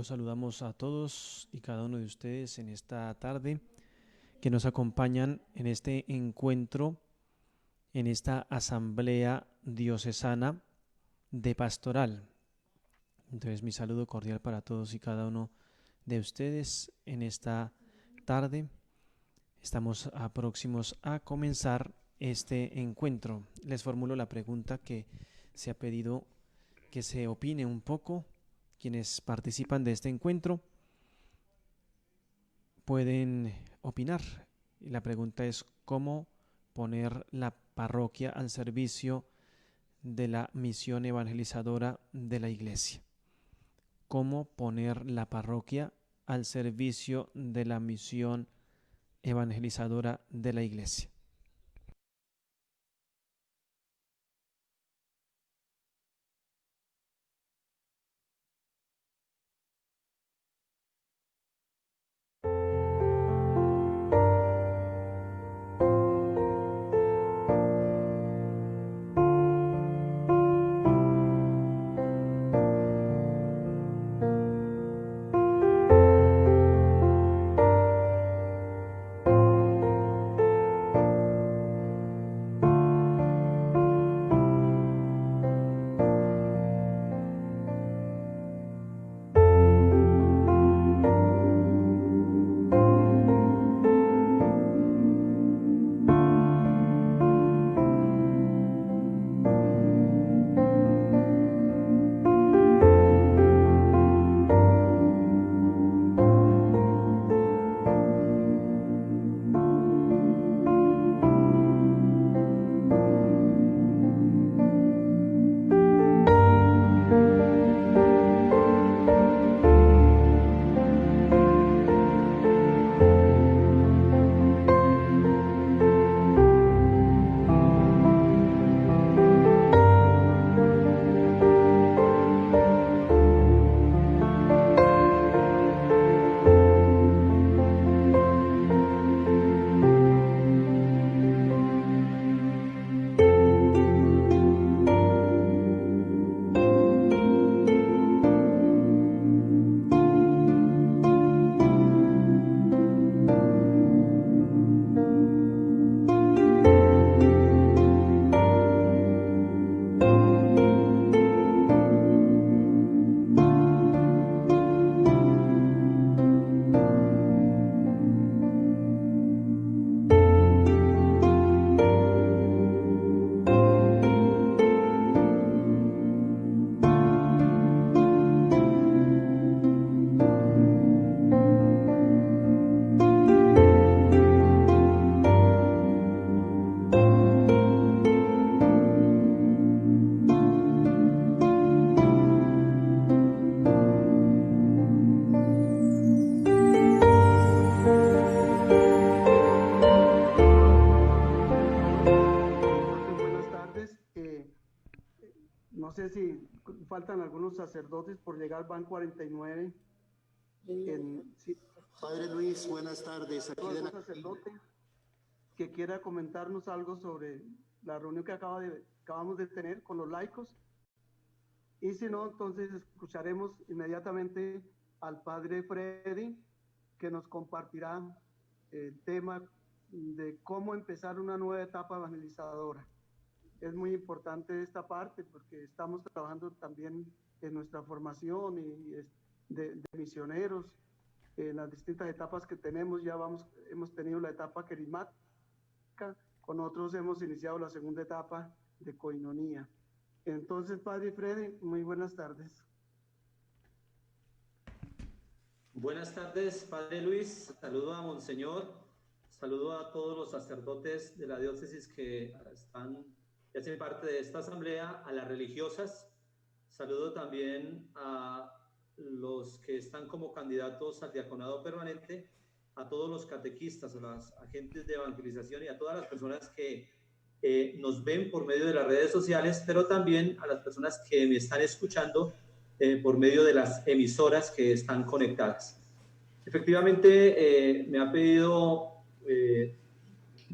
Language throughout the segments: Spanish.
los saludamos a todos y cada uno de ustedes en esta tarde que nos acompañan en este encuentro, en esta asamblea diocesana de pastoral. Entonces, mi saludo cordial para todos y cada uno de ustedes en esta tarde. Estamos próximos a comenzar este encuentro. Les formulo la pregunta que se ha pedido que se opine un poco. Quienes participan de este encuentro pueden opinar. Y la pregunta es: ¿cómo poner la parroquia al servicio de la misión evangelizadora de la Iglesia? ¿Cómo poner la parroquia al servicio de la misión evangelizadora de la Iglesia? No sé si faltan algunos sacerdotes por llegar, van 49. Sí. Padre Luis, buenas tardes. Aquí ¿Algún sacerdote que quiera comentarnos algo sobre la reunión que acabamos de tener con los laicos? Y si no, entonces escucharemos inmediatamente al Padre Freddy, que nos compartirá el tema de cómo empezar una nueva etapa evangelizadora. Es muy importante esta parte porque estamos trabajando también en nuestra formación y de misioneros en las distintas etapas que tenemos. Hemos tenido la etapa carismática, con otros hemos iniciado la segunda etapa de coinonía. Entonces, Padre Freddy, muy buenas tardes. Buenas tardes, Padre Luis. Saludo a Monseñor, saludo a todos los sacerdotes de la diócesis que hacen parte de esta asamblea, a las religiosas. Saludo también a los que están como candidatos al diaconado permanente, a todos los catequistas, a los agentes de evangelización y a todas las personas que nos ven por medio de las redes sociales, pero también a las personas que me están escuchando por medio de las emisoras que están conectadas. Efectivamente, me ha pedido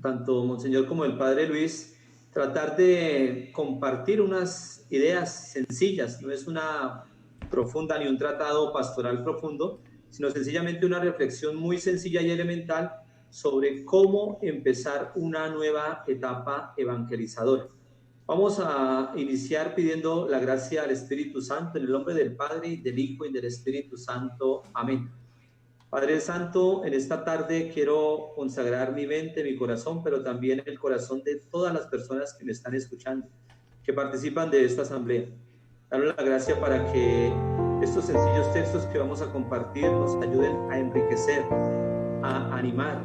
tanto Monseñor como el Padre Luis tratar de compartir unas ideas sencillas. No es una profunda ni un tratado pastoral profundo, sino sencillamente una reflexión muy sencilla y elemental sobre cómo empezar una nueva etapa evangelizadora. Vamos a iniciar pidiendo la gracia al Espíritu Santo en el nombre del Padre, y del Hijo y del Espíritu Santo. Amén. Padre Santo, en esta tarde quiero consagrar mi mente, mi corazón, pero también el corazón de todas las personas que me están escuchando, que participan de esta asamblea. Darle la gracia para que estos sencillos textos que vamos a compartir nos ayuden a enriquecer, a animar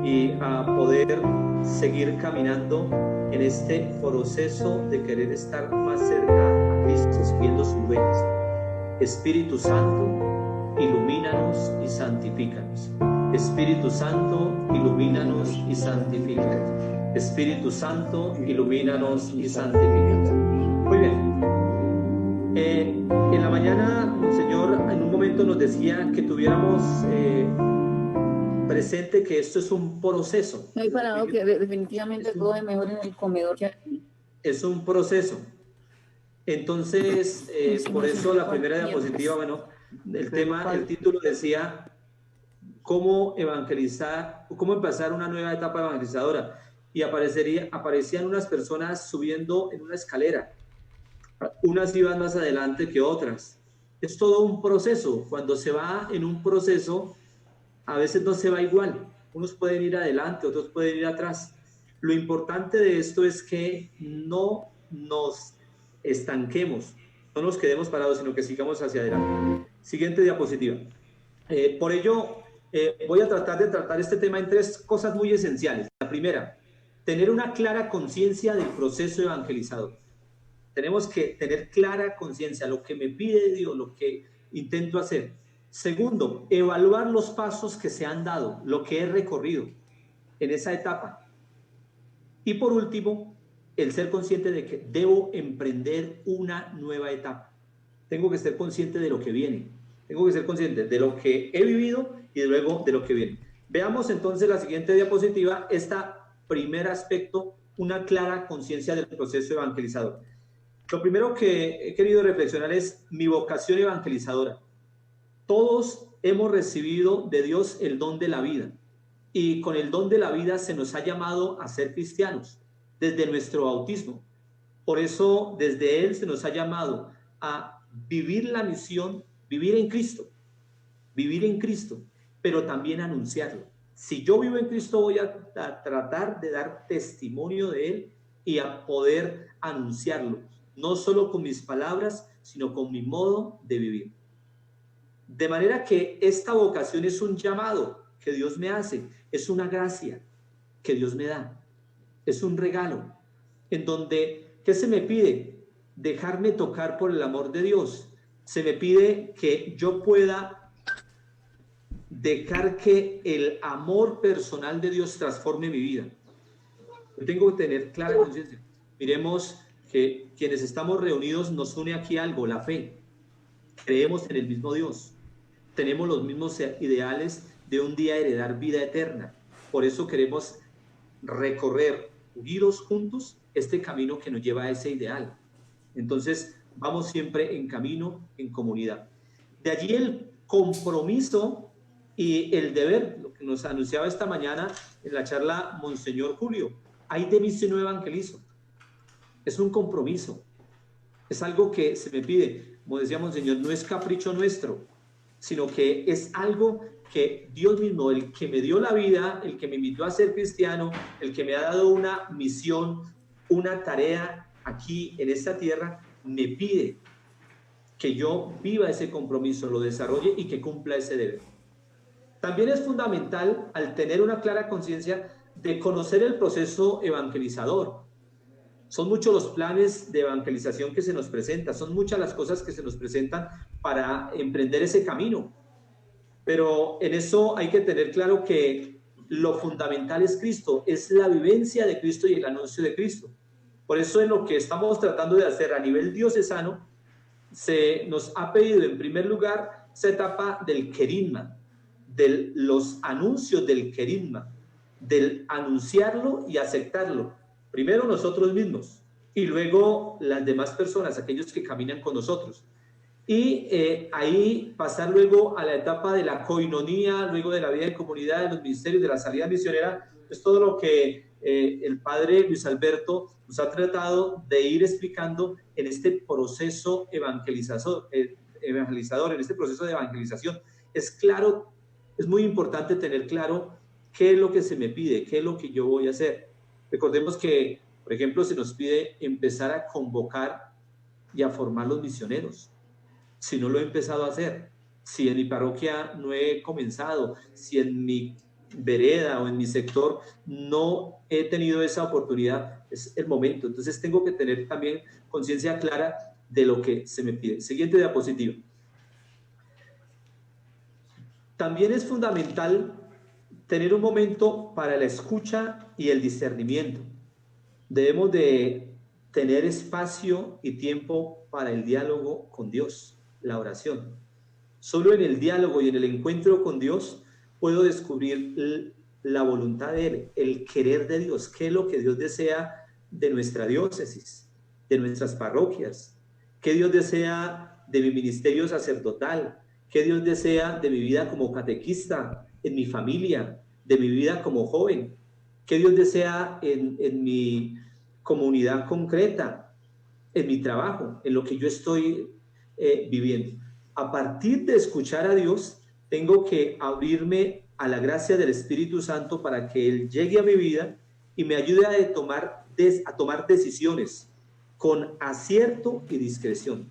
y a poder seguir caminando en este proceso de querer estar más cerca a Cristo, siguiendo sus huellas. Espíritu Santo, ilumínanos y santifícanos. Espíritu Santo, ilumínanos y santifícanos. Espíritu Santo, ilumínanos y santifícanos. Muy bien. En la mañana, el Señor en un momento nos decía que tuviéramos presente que esto es un proceso. Me he parado que definitivamente todo es mejor en el comedor que aquí. Es un proceso. Entonces, por eso la primera diapositiva, bueno, el título decía cómo evangelizar, cómo empezar una nueva etapa evangelizadora. Y aparecían unas personas subiendo en una escalera. Unas iban más adelante que otras. Es todo un proceso. Cuando se va en un proceso, a veces no se va igual. Unos pueden ir adelante, otros pueden ir atrás. Lo importante de esto es que no nos estanquemos, no nos quedemos parados, sino que sigamos hacia adelante. Siguiente diapositiva. Por ello, voy a tratar de tratar este tema en tres cosas muy esenciales. La primera, tener una clara conciencia del proceso evangelizador. Tenemos que tener clara conciencia, lo que me pide Dios, lo que intento hacer. Segundo, evaluar los pasos que se han dado, lo que he recorrido en esa etapa. Y por último, el ser consciente de que debo emprender una nueva etapa. Tengo que ser consciente de lo que viene. Tengo que ser consciente de lo que he vivido y luego de lo que viene. Veamos entonces la siguiente diapositiva, este primer aspecto, una clara conciencia del proceso evangelizador. Lo primero que he querido reflexionar es mi vocación evangelizadora. Todos hemos recibido de Dios el don de la vida y con el don de la vida se nos ha llamado a ser cristianos desde nuestro bautismo. Por eso desde Él se nos ha llamado a vivir la misión, vivir en Cristo, pero también anunciarlo. Si yo vivo en Cristo voy a tratar de dar testimonio de Él y a poder anunciarlo, no solo con mis palabras, sino con mi modo de vivir. De manera que esta vocación es un llamado que Dios me hace, es una gracia que Dios me da, es un regalo, en donde, ¿qué se me pide? Dejarme tocar por el amor de Dios. Se me pide que yo pueda dejar que el amor personal de Dios transforme mi vida. Yo tengo que tener clara conciencia. Miremos que quienes estamos reunidos nos une aquí algo, la fe. Creemos en el mismo Dios. Tenemos los mismos ideales de un día heredar vida eterna. Por eso queremos recorrer, unidos juntos, este camino que nos lleva a ese ideal. Entonces, vamos siempre en camino, en comunidad. De allí el compromiso y el deber, lo que nos anunciaba esta mañana en la charla Monseñor Julio. Hay de mí si no evangelizo. Es un compromiso. Es algo que se me pide. Como decía Monseñor, no es capricho nuestro, sino que es algo que Dios mismo, el que me dio la vida, el que me invitó a ser cristiano, el que me ha dado una misión, una tarea aquí en esta tierra, me pide que yo viva ese compromiso, lo desarrolle y que cumpla ese deber. También es fundamental, al tener una clara conciencia, de conocer el proceso evangelizador. Son muchos los planes de evangelización que se nos presentan, son muchas las cosas que se nos presentan para emprender ese camino. Pero en eso hay que tener claro que lo fundamental es Cristo, es la vivencia de Cristo y el anuncio de Cristo. Por eso en lo que estamos tratando de hacer a nivel diocesano, se nos ha pedido en primer lugar esa etapa del querigma, de los anuncios del querigma, del anunciarlo y aceptarlo. Primero nosotros mismos y luego las demás personas, aquellos que caminan con nosotros. y ahí pasar luego a la etapa de la coinonía, luego de la vida en comunidad, de los ministerios, de la salida misionera, es todo lo que el padre Luis Alberto nos ha tratado de ir explicando en este proceso evangelizador, en este proceso de evangelización. Es claro, es muy importante tener claro qué es lo que se me pide, qué es lo que yo voy a hacer. Recordemos que, por ejemplo, se nos pide empezar a convocar y a formar los misioneros. Si no lo he empezado a hacer, si en mi parroquia no he comenzado, si en mi vereda o en mi sector no he tenido esa oportunidad, es el momento. Entonces tengo que tener también conciencia clara de lo que se me pide. Siguiente diapositiva. También es fundamental tener un momento para la escucha y el discernimiento. Debemos de tener espacio y tiempo para el diálogo con Dios, la oración. Solo en el diálogo y en el encuentro con Dios puedo descubrir la voluntad de Él, el querer de Dios, qué es lo que Dios desea de nuestra diócesis, de nuestras parroquias, qué Dios desea de mi ministerio sacerdotal, qué Dios desea de mi vida como catequista, en mi familia, de mi vida como joven, qué Dios desea en mi comunidad concreta, en mi trabajo, en lo que yo estoy viviendo. A partir de escuchar a Dios, tengo que abrirme a la gracia del Espíritu Santo para que Él llegue a mi vida y me ayude a tomar decisiones con acierto y discreción.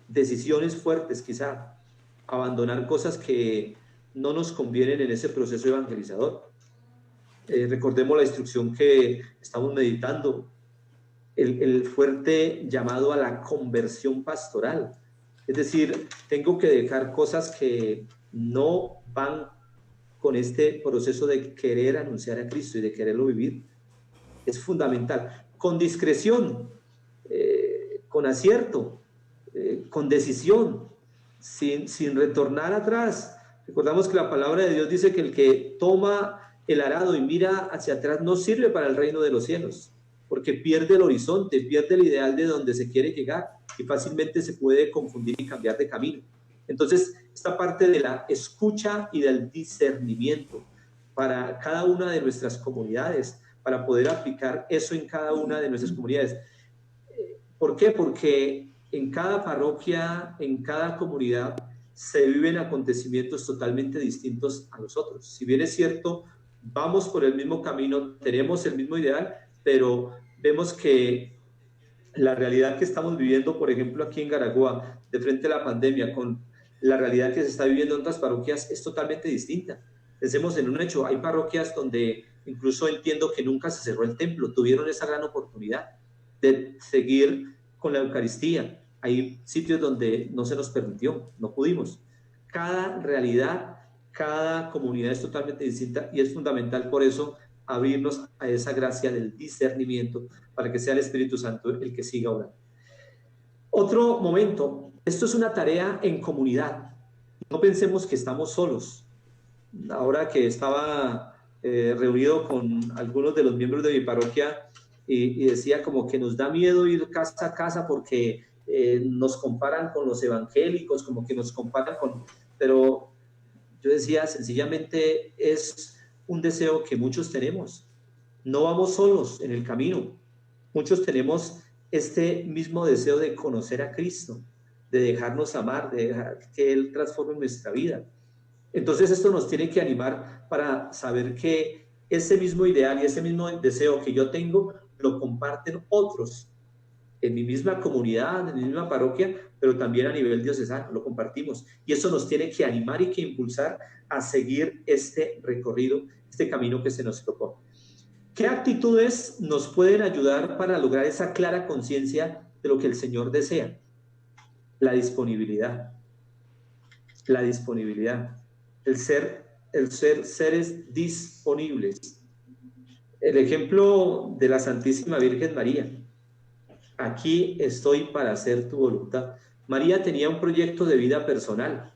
Decisiones fuertes, quizá, abandonar cosas que no nos convienen en ese proceso evangelizador. Recordemos la instrucción que estamos meditando, el fuerte llamado a la conversión pastoral. Es decir, tengo que dejar cosas que no van con este proceso de querer anunciar a Cristo y de quererlo vivir. Es fundamental. Con discreción, con acierto, con decisión, sin retornar atrás. Recordamos que la palabra de Dios dice que el que toma el arado y mira hacia atrás no sirve para el reino de los cielos, porque pierde el horizonte, pierde el ideal de donde se quiere llegar y fácilmente se puede confundir y cambiar de camino. Entonces, esta parte de la escucha y del discernimiento para cada una de nuestras comunidades, para poder aplicar eso en cada una de nuestras comunidades. ¿Por qué? Porque en cada parroquia, en cada comunidad, se viven acontecimientos totalmente distintos a los otros. Si bien es cierto, vamos por el mismo camino, tenemos el mismo ideal, pero vemos que la realidad que estamos viviendo, por ejemplo, aquí en Garagua, de frente a la pandemia, con la realidad que se está viviendo en otras parroquias, es totalmente distinta. Pensemos en un hecho, hay parroquias donde incluso entiendo que nunca se cerró el templo, tuvieron esa gran oportunidad de seguir con la Eucaristía. Hay sitios donde no se nos permitió, no pudimos. Cada realidad, cada comunidad es totalmente distinta y es fundamental por eso abrirnos a esa gracia del discernimiento para que sea el Espíritu Santo el que siga orando. Otro momento, esto es una tarea en comunidad. No pensemos que estamos solos. Ahora que estaba reunido con algunos de los miembros de mi parroquia y decía como que nos da miedo ir casa a casa porque nos comparan con los evangélicos, como que nos comparan con... Pero yo decía, sencillamente es un deseo que muchos tenemos. No vamos solos en el camino. Muchos tenemos este mismo deseo de conocer a Cristo, de dejarnos amar, de dejar que Él transforme nuestra vida. Entonces esto nos tiene que animar para saber que ese mismo ideal y ese mismo deseo que yo tengo lo comparten otros en mi misma comunidad, en mi misma parroquia, pero también a nivel diocesano, lo compartimos. Y eso nos tiene que animar y que impulsar a seguir este recorrido, este camino que se nos propone. ¿Qué actitudes nos pueden ayudar para lograr esa clara conciencia de lo que el Señor desea? La disponibilidad. La disponibilidad. El ser seres disponibles. El ejemplo de la Santísima Virgen María. Aquí estoy para hacer tu voluntad. María tenía un proyecto de vida personal.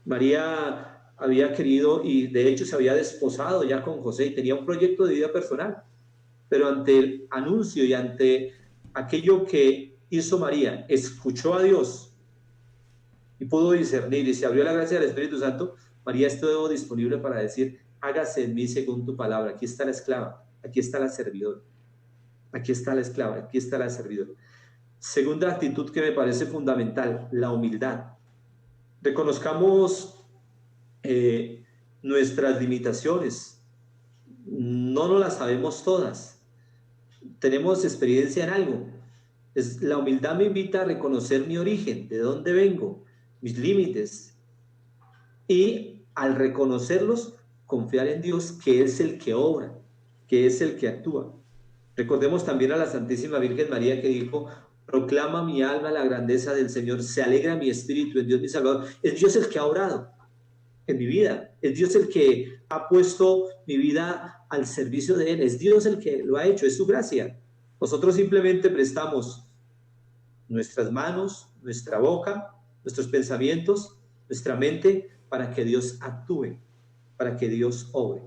María había querido y de hecho se había desposado ya con José y tenía un proyecto de vida personal. Pero ante el anuncio y ante aquello que hizo María, escuchó a Dios y pudo discernir y se abrió la gracia del Espíritu Santo, María estuvo disponible para decir, hágase en mí según tu palabra. Aquí está la esclava, aquí está la servidora, aquí está la esclava, aquí está la servidora. Segunda actitud que me parece fundamental, la humildad. Reconozcamos nuestras limitaciones. No nos las sabemos todas. Tenemos experiencia en algo. La humildad me invita a reconocer mi origen, de dónde vengo, mis límites. Y al reconocerlos, confiar en Dios, que es el que obra, que es el que actúa. Recordemos también a la Santísima Virgen María que dijo, proclama mi alma la grandeza del Señor, se alegra mi espíritu en Dios mi Salvador. Es Dios el que ha obrado en mi vida, es Dios el que ha puesto mi vida al servicio de Él, es Dios el que lo ha hecho, es su gracia. Nosotros simplemente prestamos nuestras manos, nuestra boca, nuestros pensamientos, nuestra mente, para que Dios actúe, para que Dios obre.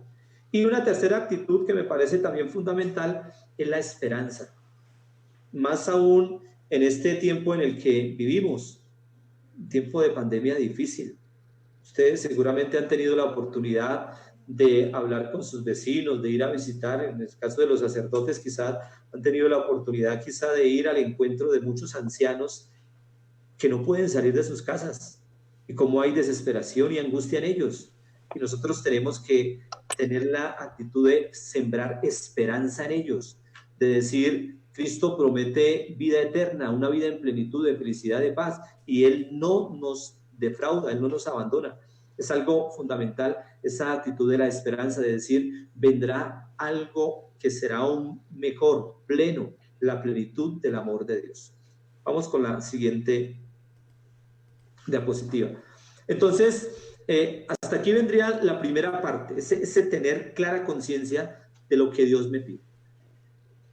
Y una tercera actitud que me parece también fundamental es la esperanza. Más aún en este tiempo en el que vivimos, un tiempo de pandemia difícil. Ustedes seguramente han tenido la oportunidad de hablar con sus vecinos, de ir a visitar, en el caso de los sacerdotes quizás han tenido la oportunidad quizá de ir al encuentro de muchos ancianos que no pueden salir de sus casas y cómo hay desesperación y angustia en ellos. Y nosotros tenemos que tener la actitud de sembrar esperanza en ellos, de decir, Cristo promete vida eterna, una vida en plenitud de felicidad, de paz, y Él no nos defrauda, Él no nos abandona. Es algo fundamental esa actitud de la esperanza, de decir, vendrá algo que será aún mejor, pleno, la plenitud del amor de Dios. Vamos con la siguiente diapositiva. Entonces, hasta aquí vendría la primera parte, ese tener clara conciencia de lo que Dios me pide.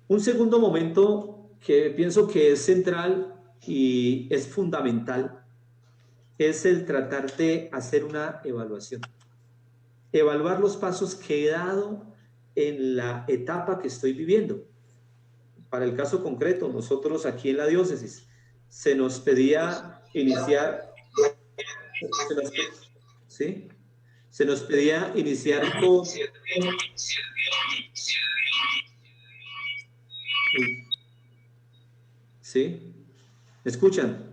Un segundo momento que pienso que es central y es fundamental es el tratar de hacer una evaluación. Evaluar los pasos que he dado en la etapa que estoy viviendo. Para el caso concreto, nosotros aquí en la diócesis se nos pedía iniciar, se nos pedía iniciar con... ¿Sí? ¿Me escuchan?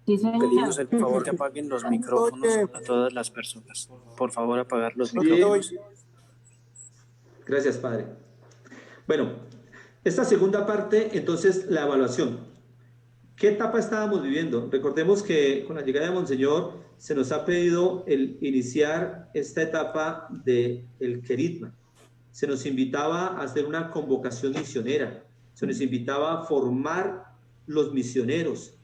Pedimos el favor que apaguen los micrófonos a todas las personas. Por favor, apagar los micrófonos. Gracias, Padre. Bueno, esta segunda parte, entonces, la evaluación. ¿Qué etapa estábamos viviendo? Recordemos que con la llegada de Monseñor se nos ha pedido el iniciar esta etapa del querigma. Se nos invitaba a hacer una convocación misionera. Se nos invitaba a formar los misioneros.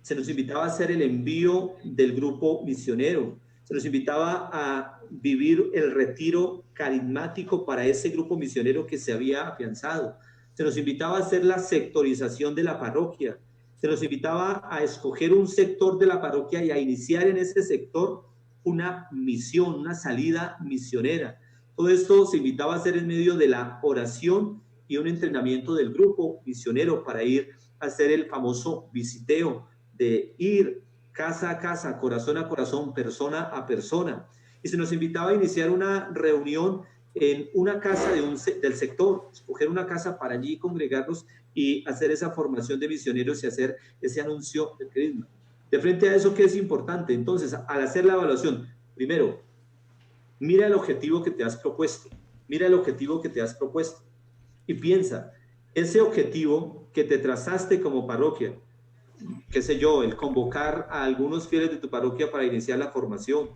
Se nos invitaba a hacer el envío del grupo misionero. Se nos invitaba a vivir el retiro carismático para ese grupo misionero que se había afianzado. Se nos invitaba a hacer la sectorización de la parroquia. Se nos invitaba a escoger un sector de la parroquia y a iniciar en ese sector una misión, una salida misionera. Todo esto se invitaba a hacer en medio de la oración y un entrenamiento del grupo misionero para ir a hacer el famoso visiteo, de ir casa a casa, corazón a corazón, persona a persona. Y se nos invitaba a iniciar una reunión en una casa del sector, escoger una casa para allí congregarnos y hacer esa formación de misioneros y hacer ese anuncio del querigma. De frente a eso, ¿qué es importante? Entonces, al hacer la evaluación, primero, mira el objetivo que te has propuesto, mira el objetivo que te has propuesto y piensa, ese objetivo que te trazaste como parroquia, qué sé yo, el convocar a algunos fieles de tu parroquia para iniciar la formación,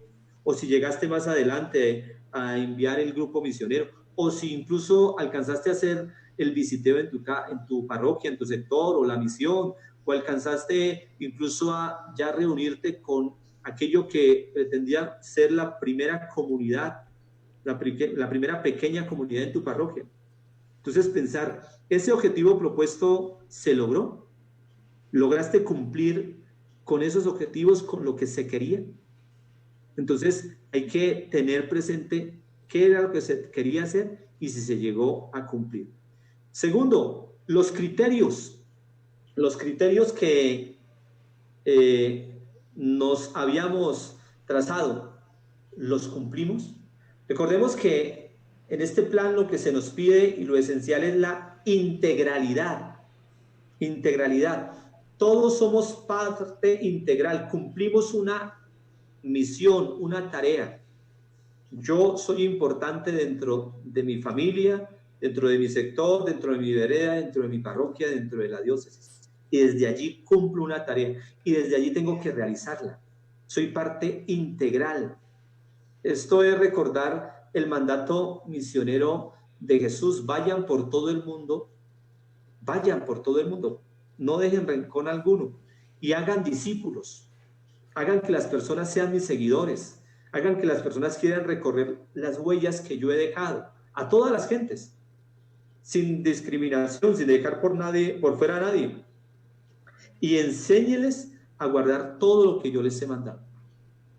o si llegaste más adelante a enviar el grupo misionero, o si incluso alcanzaste a hacer el visiteo en tu parroquia, en tu sector, o la misión, o alcanzaste incluso a ya reunirte con aquello que pretendía ser la primera comunidad, la primera pequeña comunidad en tu parroquia. Entonces pensar, ¿ese objetivo propuesto se logró? ¿Lograste cumplir con esos objetivos, con lo que se quería? Entonces hay que tener presente qué era lo que se quería hacer y si se llegó a cumplir. Segundo, los criterios que nos habíamos trazado, los cumplimos. Recordemos que en este plan lo que se nos pide y lo esencial es la integralidad. Integralidad. Todos somos parte integral, cumplimos una misión, una tarea. Yo soy importante dentro de mi familia, dentro de mi sector, dentro de mi vereda, dentro de mi parroquia, dentro de la diócesis. Y desde allí cumplo una tarea y desde allí tengo que realizarla. Soy parte integral. Esto es recordar el mandato misionero de Jesús: vayan por todo el mundo, vayan por todo el mundo, no dejen rincón alguno y hagan discípulos, hagan que las personas sean mis seguidores, hagan que las personas quieran recorrer las huellas que yo he dejado a todas las gentes, sin discriminación, sin dejar por fuera a nadie, y enséñeles a guardar todo lo que yo les he mandado.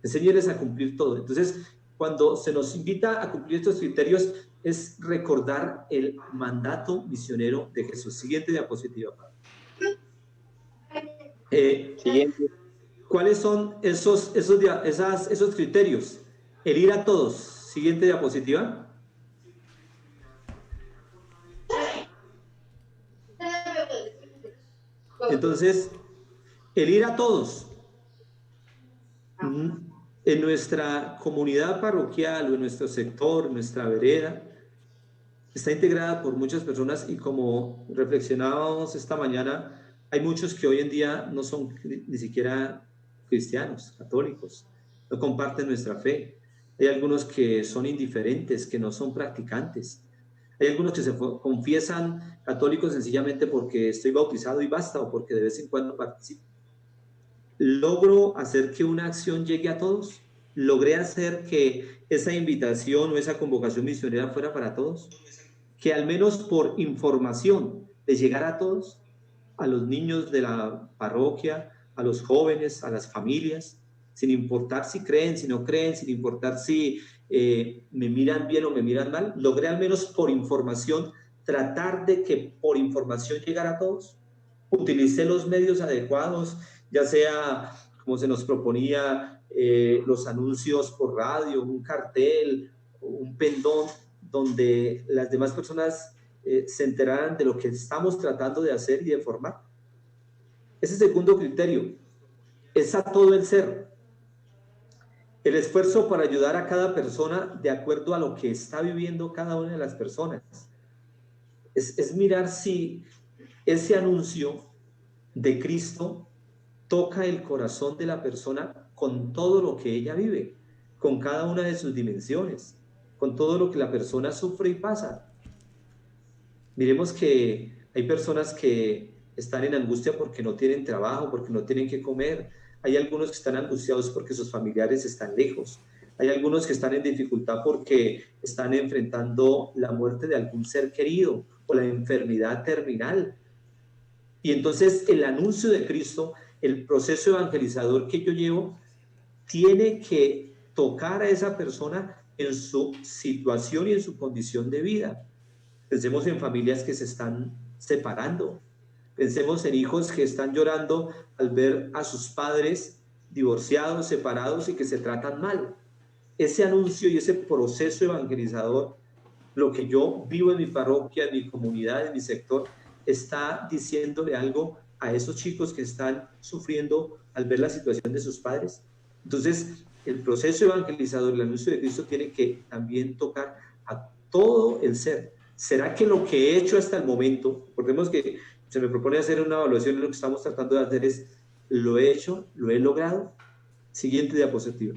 Enséñeles a cumplir todo. Entonces, cuando se nos invita a cumplir estos criterios, es recordar el mandato misionero de Jesús. Siguiente diapositiva. Siguiente. ¿Cuáles son esos criterios? El ir a todos. Siguiente diapositiva. Entonces, el ir a todos. En nuestra comunidad parroquial o en nuestro sector, en nuestra vereda, está integrada por muchas personas, y como reflexionábamos esta mañana, hay muchos que hoy en día no son ni siquiera cristianos, católicos, no comparten nuestra fe. Hay algunos que son indiferentes, que no son practicantes. Hay algunos que se confiesan católicos sencillamente porque estoy bautizado y basta, o porque de vez en cuando participo. ¿Logro hacer que una acción llegue a todos? ¿Logré hacer que esa invitación o esa convocación misionera fuera para todos? Que al menos por información les llegara a todos, a los niños de la parroquia, a los jóvenes, a las familias, sin importar si creen, si no creen, sin importar si me miran bien o me miran mal. Logré al menos por información tratar de que por información llegara a todos. Utilicé los medios adecuados, ya sea como se nos proponía, los anuncios por radio, un cartel, un pendón, donde las demás personas se enteraran de lo que estamos tratando de hacer y de formar. Ese segundo criterio es a todo el ser. El esfuerzo para ayudar a cada persona de acuerdo a lo que está viviendo cada una de las personas. Es mirar si ese anuncio de Cristo toca el corazón de la persona con todo lo que ella vive, con cada una de sus dimensiones, con todo lo que la persona sufre y pasa. Miremos que hay personas que están en angustia porque no tienen trabajo, porque no tienen que comer. Hay algunos que están angustiados porque sus familiares están lejos. Hay algunos que están en dificultad porque están enfrentando la muerte de algún ser querido o la enfermedad terminal. Y entonces el anuncio de Cristo, el proceso evangelizador que yo llevo, tiene que tocar a esa persona en su situación y en su condición de vida. Pensemos en familias que se están separando. Pensemos en hijos que están llorando al ver a sus padres divorciados, separados y que se tratan mal. Ese anuncio y ese proceso evangelizador, lo que yo vivo en mi parroquia, en mi comunidad, en mi sector, está diciéndole algo a esos chicos que están sufriendo al ver la situación de sus padres. Entonces, el proceso evangelizador, el anuncio de Cristo, tiene que también tocar a todo el ser. ¿Será que lo que he hecho hasta el momento, recordemos que se me propone hacer una evaluación y lo que estamos tratando de hacer es, ¿lo he hecho? ¿Lo he logrado? Siguiente diapositiva.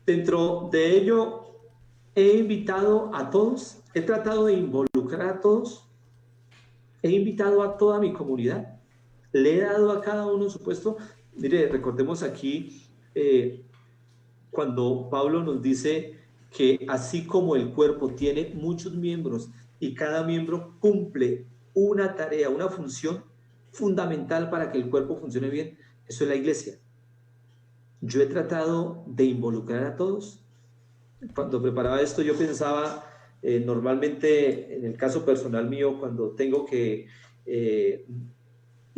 Dentro de ello, he invitado a todos, he tratado de involucrar a todos, he invitado a toda mi comunidad, le he dado a cada uno su puesto. Mire, recordemos aquí cuando Pablo nos dice que así como el cuerpo tiene muchos miembros y cada miembro cumple una tarea, una función fundamental para que el cuerpo funcione bien, eso es la iglesia. Yo he tratado de involucrar a todos. Cuando preparaba esto yo pensaba, normalmente en el caso personal mío, cuando tengo que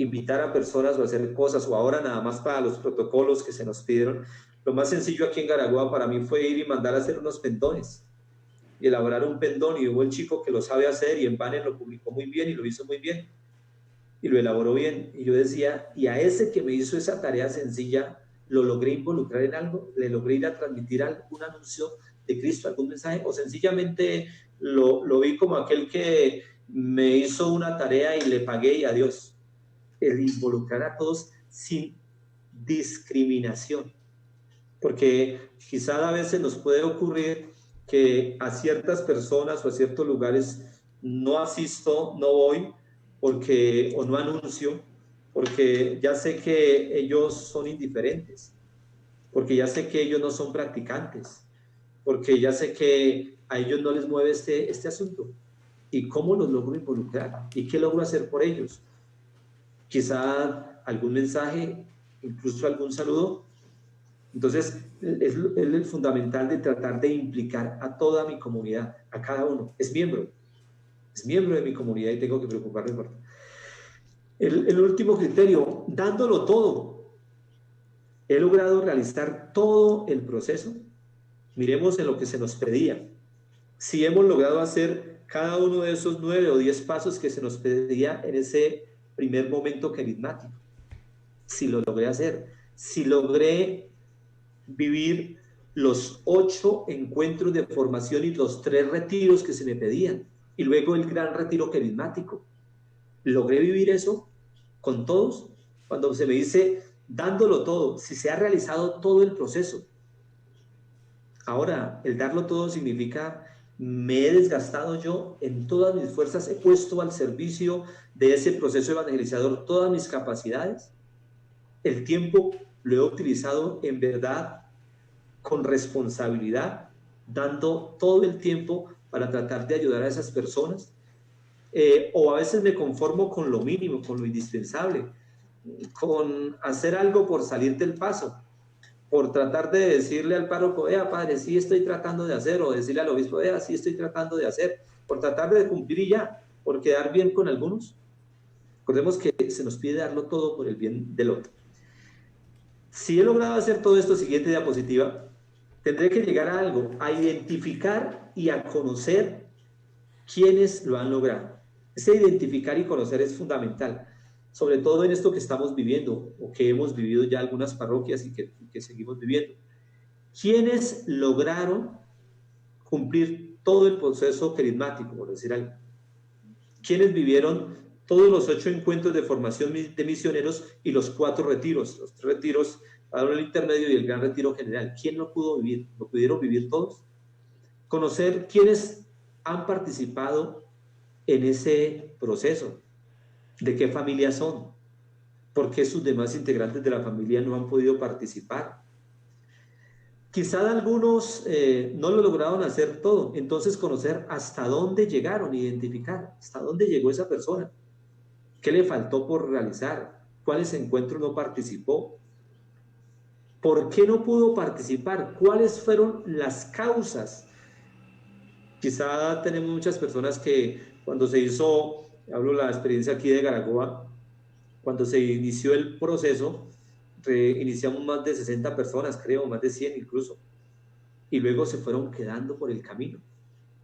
invitar a personas o hacer cosas, o ahora nada más para los protocolos que se nos pidieron. Lo más sencillo aquí en Garagua para mí fue ir y mandar a hacer unos pendones y elaborar un pendón, y hubo el chico que lo sabe hacer y en Banner lo publicó muy bien y lo hizo muy bien y lo elaboró bien, y yo decía, y a ese que me hizo esa tarea sencilla lo logré involucrar en algo, le logré ir a transmitir algún anuncio de Cristo, algún mensaje, o sencillamente lo vi como aquel que me hizo una tarea y le pagué y adiós. El involucrar a todos sin discriminación, porque quizá a veces nos puede ocurrir que a ciertas personas o a ciertos lugares no asisto, no voy, porque, o no anuncio, porque ya sé que ellos son indiferentes, porque ya sé que ellos no son practicantes, porque ya sé que a ellos no les mueve este asunto. ¿Y cómo los logro involucrar? ¿Y qué logro hacer por ellos? Quizá algún mensaje, incluso algún saludo. Entonces, es el fundamental de tratar de implicar a toda mi comunidad, a cada uno. Es miembro de mi comunidad y tengo que preocuparme por todo. El último criterio, dándolo todo. He logrado realizar todo el proceso. Miremos en lo que se nos pedía. Si hemos logrado hacer cada uno de esos 9 o 10 pasos que se nos pedía en ese primer momento carismático. Si lo logré hacer. Si logré vivir los 8 encuentros de formación y los 3 retiros que se me pedían. Y luego el gran retiro carismático. ¿Logré vivir eso con todos? Cuando se me dice dándolo todo, si se ha realizado todo el proceso. Ahora, el darlo todo significa me he desgastado yo en todas mis fuerzas, he puesto al servicio de ese proceso evangelizador todas mis capacidades. El tiempo lo he utilizado en verdad con responsabilidad, dando todo el tiempo para tratar de ayudar a esas personas. O a veces me conformo con lo mínimo, con lo indispensable, con hacer algo por salir del paso, por tratar de decirle al párroco, padre, sí estoy tratando de hacer, o decirle al obispo, sí estoy tratando de hacer, por tratar de cumplir y ya, por quedar bien con algunos. Recordemos que se nos pide darlo todo por el bien del otro. Si he logrado hacer todo esto, siguiente diapositiva, tendré que llegar a algo, a identificar y a conocer quiénes lo han logrado. Ese identificar y conocer es fundamental, sobre todo en esto que estamos viviendo o que hemos vivido ya algunas parroquias y que seguimos viviendo. ¿Quiénes lograron cumplir todo el proceso carismático, por decir algo? ¿Quiénes vivieron todos los 8 encuentros de formación de misioneros y los 4 retiros? Los 3 retiros, el intermedio y el gran retiro general. ¿Quién lo pudo vivir? ¿Lo pudieron vivir todos? Conocer quiénes han participado en ese proceso, de qué familia son, por qué sus demás integrantes de la familia no han podido participar. Quizá algunos no lo lograron hacer todo, entonces conocer hasta dónde llegaron, identificar hasta dónde llegó esa persona, qué le faltó por realizar, cuáles encuentros no participó, por qué no pudo participar, cuáles fueron las causas. Quizá tenemos muchas personas que cuando se hizo, hablo de la experiencia aquí de Garagua, cuando se inició el proceso, iniciamos más de 60 personas, creo, más de 100 incluso, y luego se fueron quedando por el camino.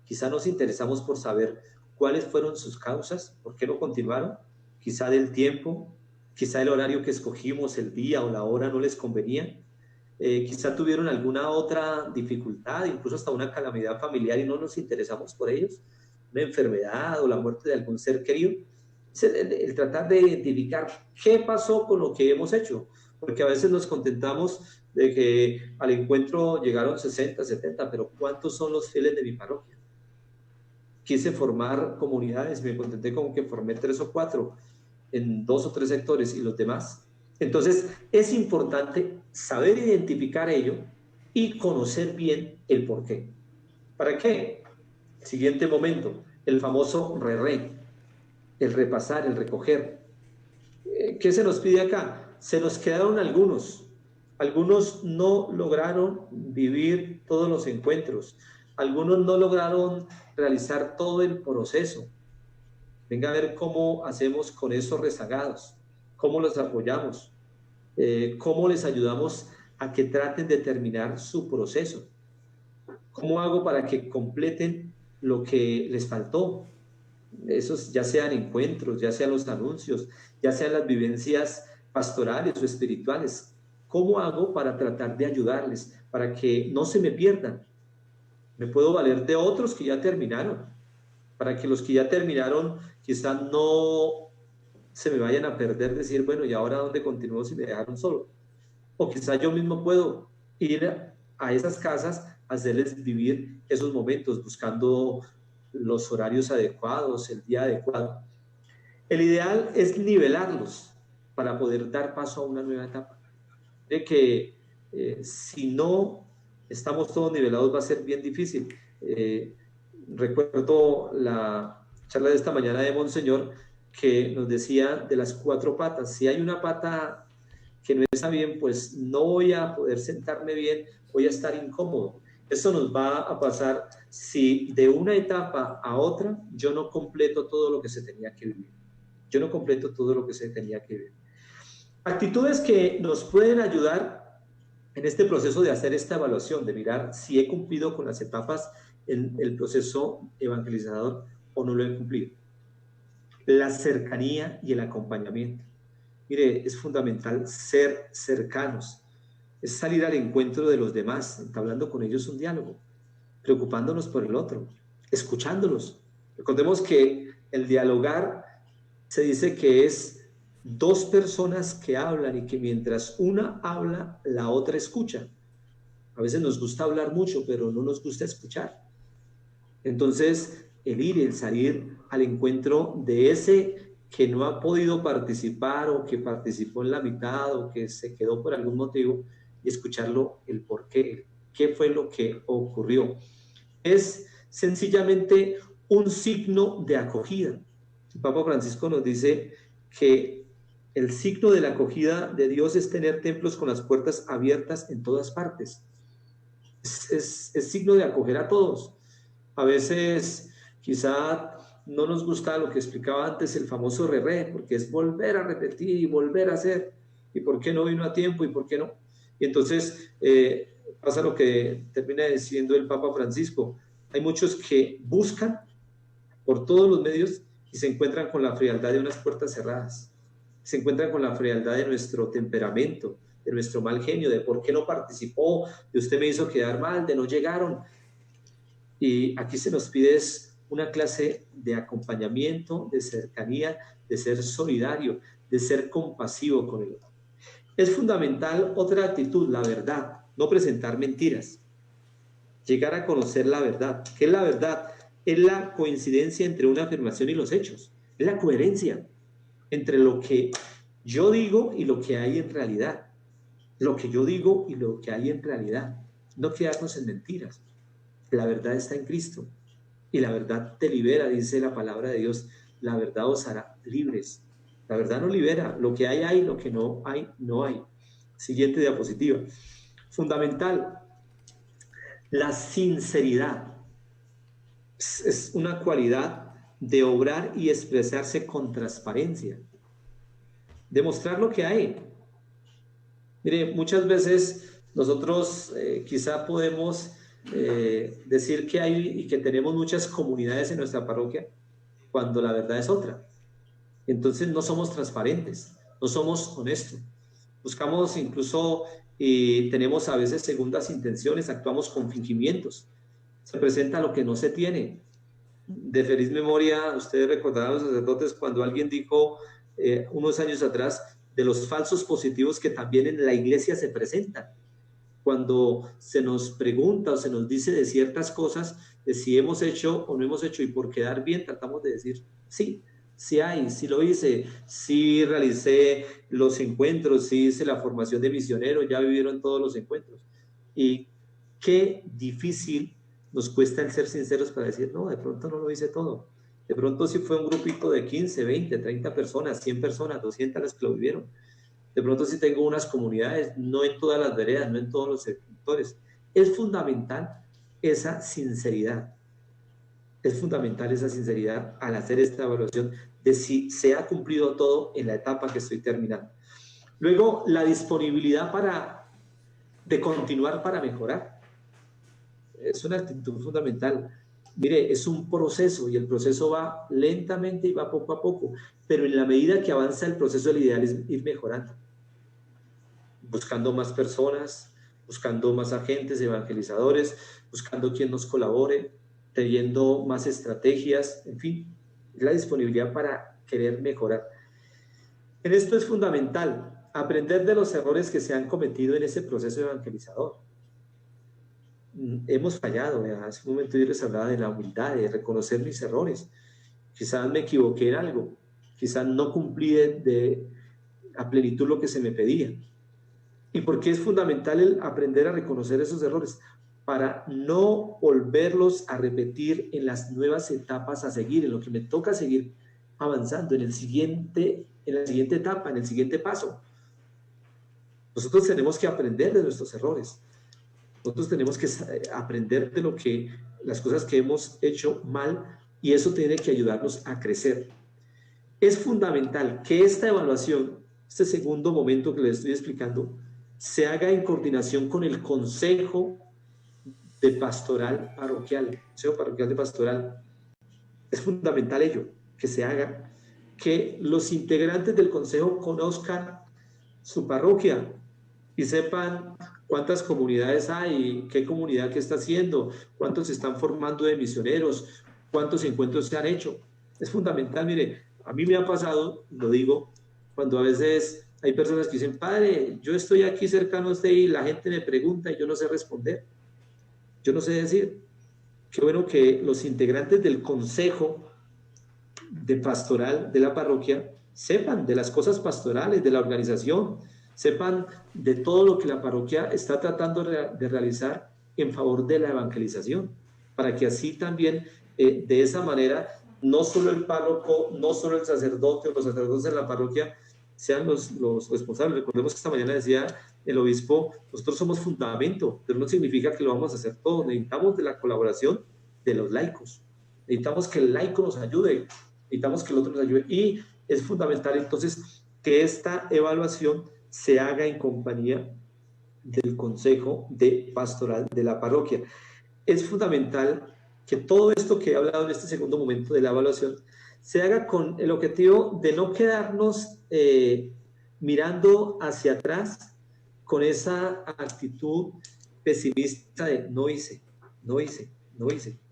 Quizá nos interesamos por saber cuáles fueron sus causas, por qué no continuaron, quizá del tiempo, quizá el horario que escogimos, el día o la hora no les convenía. Quizá tuvieron alguna otra dificultad, incluso hasta una calamidad familiar y no nos interesamos por ellos, una enfermedad o la muerte de algún ser querido. Es el tratar de identificar qué pasó con lo que hemos hecho, porque a veces nos contentamos de que al encuentro llegaron 60, 70, pero ¿cuántos son los fieles de mi parroquia? Quise formar comunidades, me contenté con que formé 3 o 4 en 2 o 3 sectores y los demás. Entonces, es importante saber identificar ello y conocer bien el porqué. ¿Para qué? Siguiente momento, el famoso el repasar, el recoger. ¿Qué se nos pide acá? Se nos quedaron algunos no lograron vivir todos los encuentros, algunos no lograron realizar todo el proceso. Venga a ver cómo hacemos con esos rezagados. ¿Cómo los apoyamos? ¿Cómo les ayudamos a que traten de terminar su proceso? ¿Cómo hago para que completen lo que les faltó? Esos ya sean encuentros, ya sean los anuncios, ya sean las vivencias pastorales o espirituales. ¿Cómo hago para tratar de ayudarles, para que no se me pierdan? Me puedo valer de otros que ya terminaron, para que los que ya terminaron quizás no se me vayan a perder, decir, bueno, ¿y ahora dónde continúo si me dejaron solo? O quizás yo mismo puedo ir a esas casas, hacerles vivir esos momentos, buscando los horarios adecuados, el día adecuado. El ideal es nivelarlos para poder dar paso a una nueva etapa. De que si no estamos todos nivelados va a ser bien difícil. Recuerdo la charla de esta mañana de Monseñor que nos decía de las 4 patas. Si hay una pata que no está bien, pues no voy a poder sentarme bien, voy a estar incómodo. Eso nos va a pasar si de una etapa a otra yo no completo todo lo que se tenía que vivir. Yo no completo todo lo que se tenía que vivir. Actitudes que nos pueden ayudar en este proceso de hacer esta evaluación, de mirar si he cumplido con las etapas en el proceso evangelizador o no lo he cumplido. La cercanía y el acompañamiento. Mire, es fundamental ser cercanos, es salir al encuentro de los demás, entablando con ellos un diálogo, preocupándonos por el otro, escuchándolos. Recordemos que el dialogar se dice que es 2 personas que hablan y que mientras una habla, la otra escucha. A veces nos gusta hablar mucho, pero no nos gusta escuchar. Entonces, el ir, el salir al encuentro de ese que no ha podido participar o que participó en la mitad o que se quedó por algún motivo y escucharlo el por qué, qué fue lo que ocurrió. Es sencillamente un signo de acogida. El Papa Francisco nos dice que el signo de la acogida de Dios es tener templos con las puertas abiertas en todas partes. Es signo de acoger a todos. A veces quizá no nos gusta lo que explicaba antes el famoso re, porque es volver a repetir y volver a hacer. ¿Y por qué no vino a tiempo? ¿Y por qué no? Y entonces pasa lo que termina diciendo el Papa Francisco. Hay muchos que buscan por todos los medios y se encuentran con la frialdad de unas puertas cerradas. Se encuentran con la frialdad de nuestro temperamento, de nuestro mal genio, de por qué no participó, de usted me hizo quedar mal, de no llegaron. Y aquí se nos pide una clase de acompañamiento, de cercanía, de ser solidario, de ser compasivo con el otro. Es fundamental otra actitud, la verdad, no presentar mentiras. Llegar a conocer la verdad. ¿Qué es la verdad? Es la coincidencia entre una afirmación y los hechos. Es la coherencia entre lo que yo digo y lo que hay en realidad. Lo que yo digo y lo que hay en realidad. No quedarnos en mentiras. La verdad está en Cristo y la verdad te libera, dice la palabra de Dios. La verdad os hará libres. La verdad nos libera. Lo que hay, lo que no hay, no hay. Siguiente diapositiva. Fundamental, la sinceridad. Es una cualidad de obrar y expresarse con transparencia. Demostrar lo que hay. Mire, muchas veces nosotros quizá podemos decir que hay y que tenemos muchas comunidades en nuestra parroquia cuando la verdad es otra. Entonces no somos transparentes, no somos honestos. Buscamos incluso y tenemos a veces segundas intenciones, actuamos con fingimientos. Se presenta lo que no se tiene. De feliz memoria, ustedes recordarán a los sacerdotes cuando alguien dijo unos años atrás de los falsos positivos que también en la iglesia se presentan. Cuando se nos pregunta o se nos dice de ciertas cosas, de si hemos hecho o no hemos hecho, y por quedar bien tratamos de decir, sí, sí hay, sí lo hice, sí realicé los encuentros, sí hice la formación de misionero, ya vivieron todos los encuentros. Y qué difícil nos cuesta el ser sinceros para decir, no, de pronto no lo hice todo. De pronto sí fue un grupito de 15, 20, 30 personas, 100 personas, 200 las que lo vivieron. De pronto sí tengo unas comunidades, no en todas las veredas, no en todos los sectores. Es fundamental esa sinceridad. es fundamental esa sinceridad al hacer esta evaluación de si se ha cumplido todo en la etapa que estoy terminando. Luego, la disponibilidad de continuar para mejorar. Es una actitud fundamental. Mire, es un proceso y el proceso va lentamente y va poco a poco, pero en la medida que avanza el proceso, el ideal es ir mejorando, buscando más personas, buscando más agentes evangelizadores, buscando quien nos colabore, teniendo más estrategias, en fin, la disponibilidad para querer mejorar. En esto es fundamental aprender de los errores que se han cometido en ese proceso evangelizador. Hemos fallado, hace un momento yo les hablaba de la humildad, de reconocer mis errores. Quizás me equivoqué en algo, quizás no cumplí a plenitud lo que se me pedía. ¿Y por qué es fundamental el aprender a reconocer esos errores? Para no volverlos a repetir en las nuevas etapas a seguir, en lo que me toca seguir avanzando, en la siguiente etapa, en el siguiente paso. Nosotros tenemos que aprender de nuestros errores. Nosotros tenemos que aprender de las cosas que hemos hecho mal, y eso tiene que ayudarnos a crecer. Es fundamental que esta evaluación, este segundo momento que les estoy explicando, se haga en coordinación con el Consejo de Pastoral Parroquial, Consejo Parroquial de Pastoral. Es fundamental ello, que se haga, que los integrantes del Consejo conozcan su parroquia y sepan cuántas comunidades hay, qué comunidad que está haciendo, cuántos se están formando de misioneros, cuántos encuentros se han hecho. Es fundamental. Mire, a mí me ha pasado, lo digo, cuando a veces hay personas que dicen, padre, yo estoy aquí cercano a usted y la gente me pregunta y yo no sé responder, yo no sé decir. Qué bueno que los integrantes del consejo de pastoral de la parroquia sepan de las cosas pastorales, de la organización, sepan de todo lo que la parroquia está tratando de realizar en favor de la evangelización, para que así también, de esa manera, no solo el párroco, no solo el sacerdote o los sacerdotes de la parroquia sean los responsables. Recordemos que esta mañana decía el obispo, nosotros somos fundamento, pero no significa que lo vamos a hacer todo. Necesitamos de la colaboración de los laicos, necesitamos que el laico nos ayude, necesitamos que el otro nos ayude, y es fundamental entonces que esta evaluación se haga en compañía del Consejo de Pastoral de la parroquia. Es fundamental que todo esto que he hablado en este segundo momento de la evaluación se haga con el objetivo de no quedarnos mirando hacia atrás con esa actitud pesimista de no hice,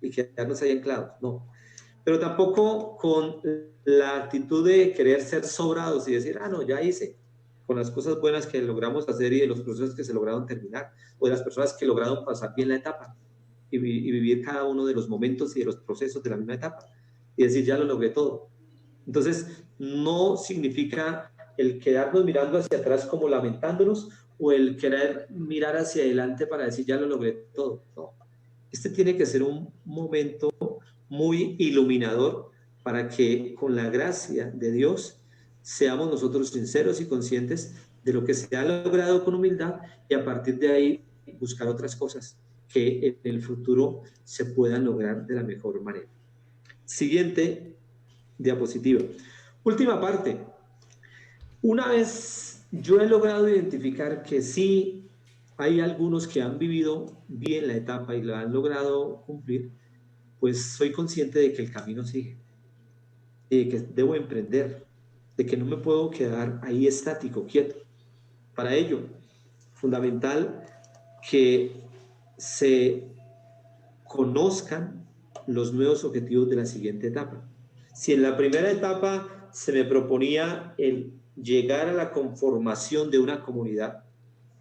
y quedarnos ahí anclados, no. Pero tampoco con la actitud de querer ser sobrados y decir, no, ya hice, con las cosas buenas que logramos hacer y de los procesos que se lograron terminar, o de las personas que lograron pasar bien la etapa y vivir cada uno de los momentos y de los procesos de la misma etapa, y decir, ya lo logré todo. Entonces, no significa el quedarnos mirando hacia atrás como lamentándonos, o el querer mirar hacia adelante para decir, ya lo logré todo. No. Este tiene que ser un momento muy iluminador para que, con la gracia de Dios, seamos nosotros sinceros y conscientes de lo que se ha logrado con humildad, y a partir de ahí buscar otras cosas que en el futuro se puedan lograr de la mejor manera. Siguiente diapositiva. Última parte. Una vez yo he logrado identificar que sí hay algunos que han vivido bien la etapa y la han logrado cumplir, pues soy consciente de que el camino sigue, de que debo emprender, de que no me puedo quedar ahí estático, quieto. Para ello, fundamental que se conozcan los nuevos objetivos de la siguiente etapa. Si en la primera etapa se me proponía el llegar a la conformación de una comunidad,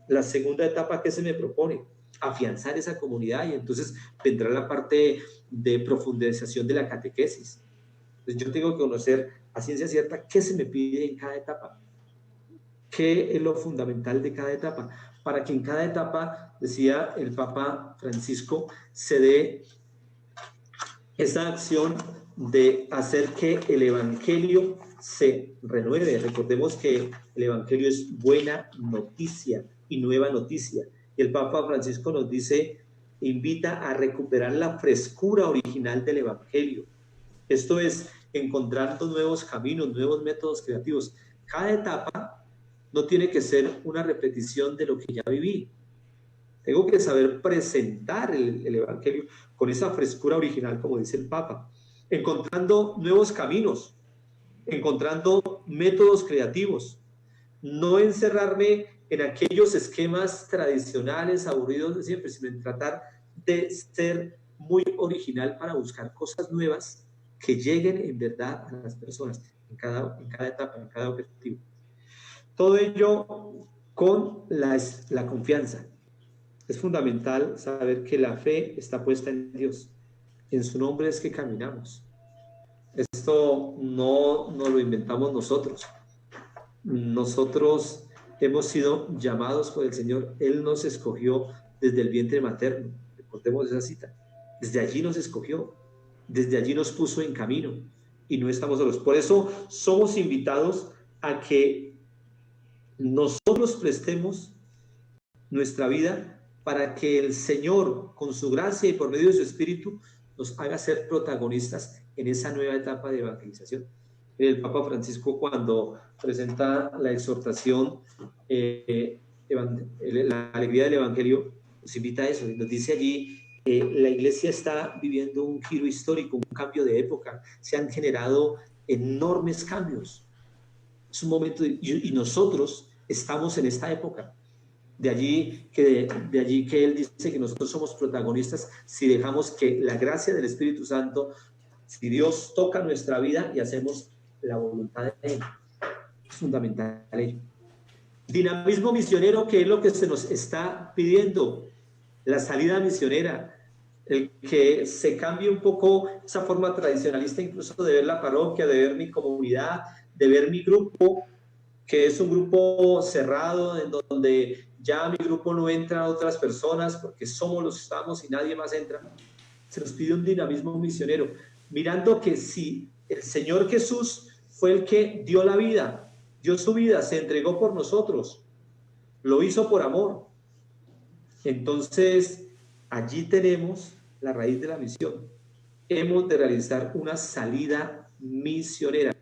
la segunda etapa, ¿qué se me propone? Afianzar esa comunidad, y entonces vendrá la parte de profundización de la catequesis. Entonces yo tengo que conocer a ciencia cierta qué se me pide en cada etapa, qué es lo fundamental de cada etapa, para que en cada etapa, decía el Papa Francisco, se dé esa acción de hacer que el Evangelio se renueve. Recordemos que el Evangelio es buena noticia y nueva noticia. Y el Papa Francisco nos dice invita a recuperar la frescura original del Evangelio. Esto es, encontrando nuevos caminos, nuevos métodos creativos. Cada etapa no tiene que ser una repetición de lo que ya viví. Tengo que saber presentar el Evangelio con esa frescura original, como dice el Papa, encontrando nuevos caminos, encontrando métodos creativos, no encerrarme en aquellos esquemas tradicionales, aburridos de siempre, sino en tratar de ser muy original para buscar cosas nuevas que lleguen en verdad a las personas, en cada etapa, en cada objetivo. Todo ello con la confianza. Es fundamental saber que la fe está puesta en Dios. En su nombre es que caminamos. Esto no lo inventamos nosotros. Nosotros hemos sido llamados por el Señor. Él nos escogió desde el vientre materno. Recordemos esa cita. Desde allí nos escogió. Desde allí nos puso en camino. Y no estamos solos. Por eso somos invitados a que nosotros prestemos nuestra vida para que el Señor, con su gracia y por medio de su Espíritu, nos haga ser protagonistas en esa nueva etapa de evangelización. El Papa Francisco, cuando presenta la exhortación, la alegría del Evangelio, nos invita a eso, y nos dice allí, la Iglesia está viviendo un giro histórico, un cambio de época, se han generado enormes cambios. Es un momento, y nosotros estamos en esta época. De allí que él dice que nosotros somos protagonistas si dejamos que la gracia del Espíritu Santo, si Dios toca nuestra vida y hacemos la voluntad de Él. Es fundamental ello. Dinamismo misionero, que es lo que se nos está pidiendo, la salida misionera, el que se cambie un poco esa forma tradicionalista incluso de ver la parroquia, de ver mi comunidad, de ver mi grupo, que es un grupo cerrado en donde ya a mi grupo no entran otras personas porque somos los que estamos y nadie más entra. Se nos pide un dinamismo misionero, mirando que si el Señor Jesús fue el que dio la vida, dio su vida, se entregó por nosotros, lo hizo por amor. Entonces, allí tenemos la raíz de la misión. Hemos de realizar una salida misionera.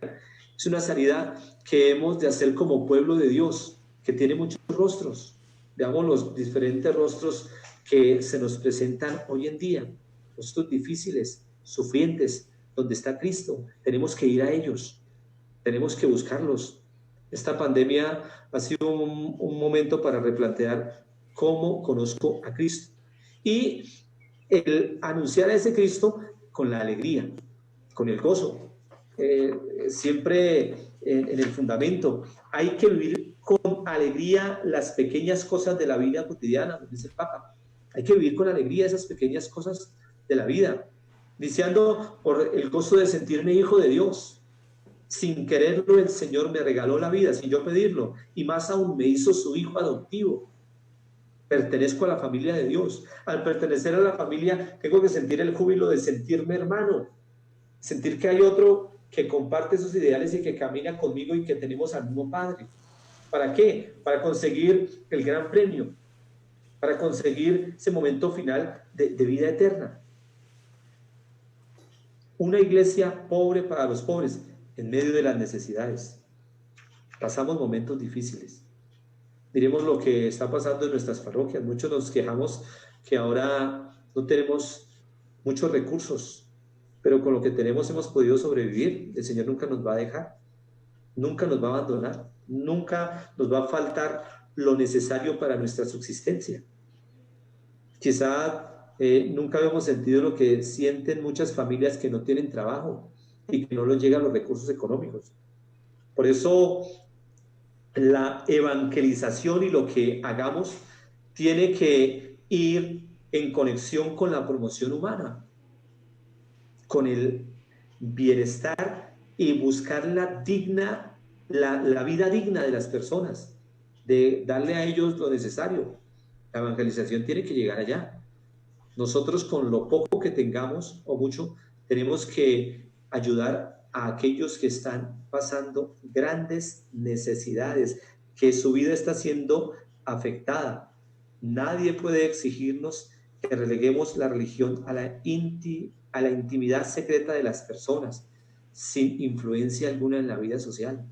Es una salida que hemos de hacer como pueblo de Dios, que tiene muchos rostros. Veamos los diferentes rostros que se nos presentan hoy en día, rostros difíciles, sufrientes, donde está Cristo. Tenemos que ir a ellos, tenemos que buscarlos. Esta pandemia ha sido un momento para replantear cómo conozco a Cristo y el anunciar a ese Cristo con la alegría, con el gozo. Siempre en el fundamento hay que vivir con alegría las pequeñas cosas de la vida cotidiana, nos dice el Papa. Hay que vivir con alegría esas pequeñas cosas de la vida, deseando por el gozo de sentirme hijo de Dios. Sin quererlo, el Señor me regaló la vida sin yo pedirlo, y más aún me hizo su hijo adoptivo. Pertenezco a la familia de Dios. Al pertenecer a la familia tengo que sentir el júbilo de sentirme hermano, sentir que hay otro que comparte esos ideales y que camina conmigo y que tenemos al mismo Padre. ¿Para qué? Para conseguir el gran premio, para conseguir ese momento final de vida eterna. Una iglesia pobre para los pobres en medio de las necesidades. Pasamos momentos difíciles. Diremos lo que está pasando en nuestras parroquias. Muchos nos quejamos que ahora no tenemos muchos recursos, pero con lo que tenemos hemos podido sobrevivir. El Señor nunca nos va a dejar, nunca nos va a abandonar, nunca nos va a faltar lo necesario para nuestra subsistencia. Quizá nunca habíamos sentido lo que sienten muchas familias que no tienen trabajo y que no les llegan los recursos económicos. Por eso la evangelización y lo que hagamos tiene que ir en conexión con la promoción humana, con el bienestar y buscar la vida digna de las personas, de darle a ellos lo necesario. La evangelización tiene que llegar allá. Nosotros con lo poco que tengamos o mucho, tenemos que ayudar a aquellos que están pasando grandes necesidades, que su vida está siendo afectada. Nadie puede exigirnos que releguemos la religión a la intimidad secreta de las personas, sin influencia alguna en la vida social.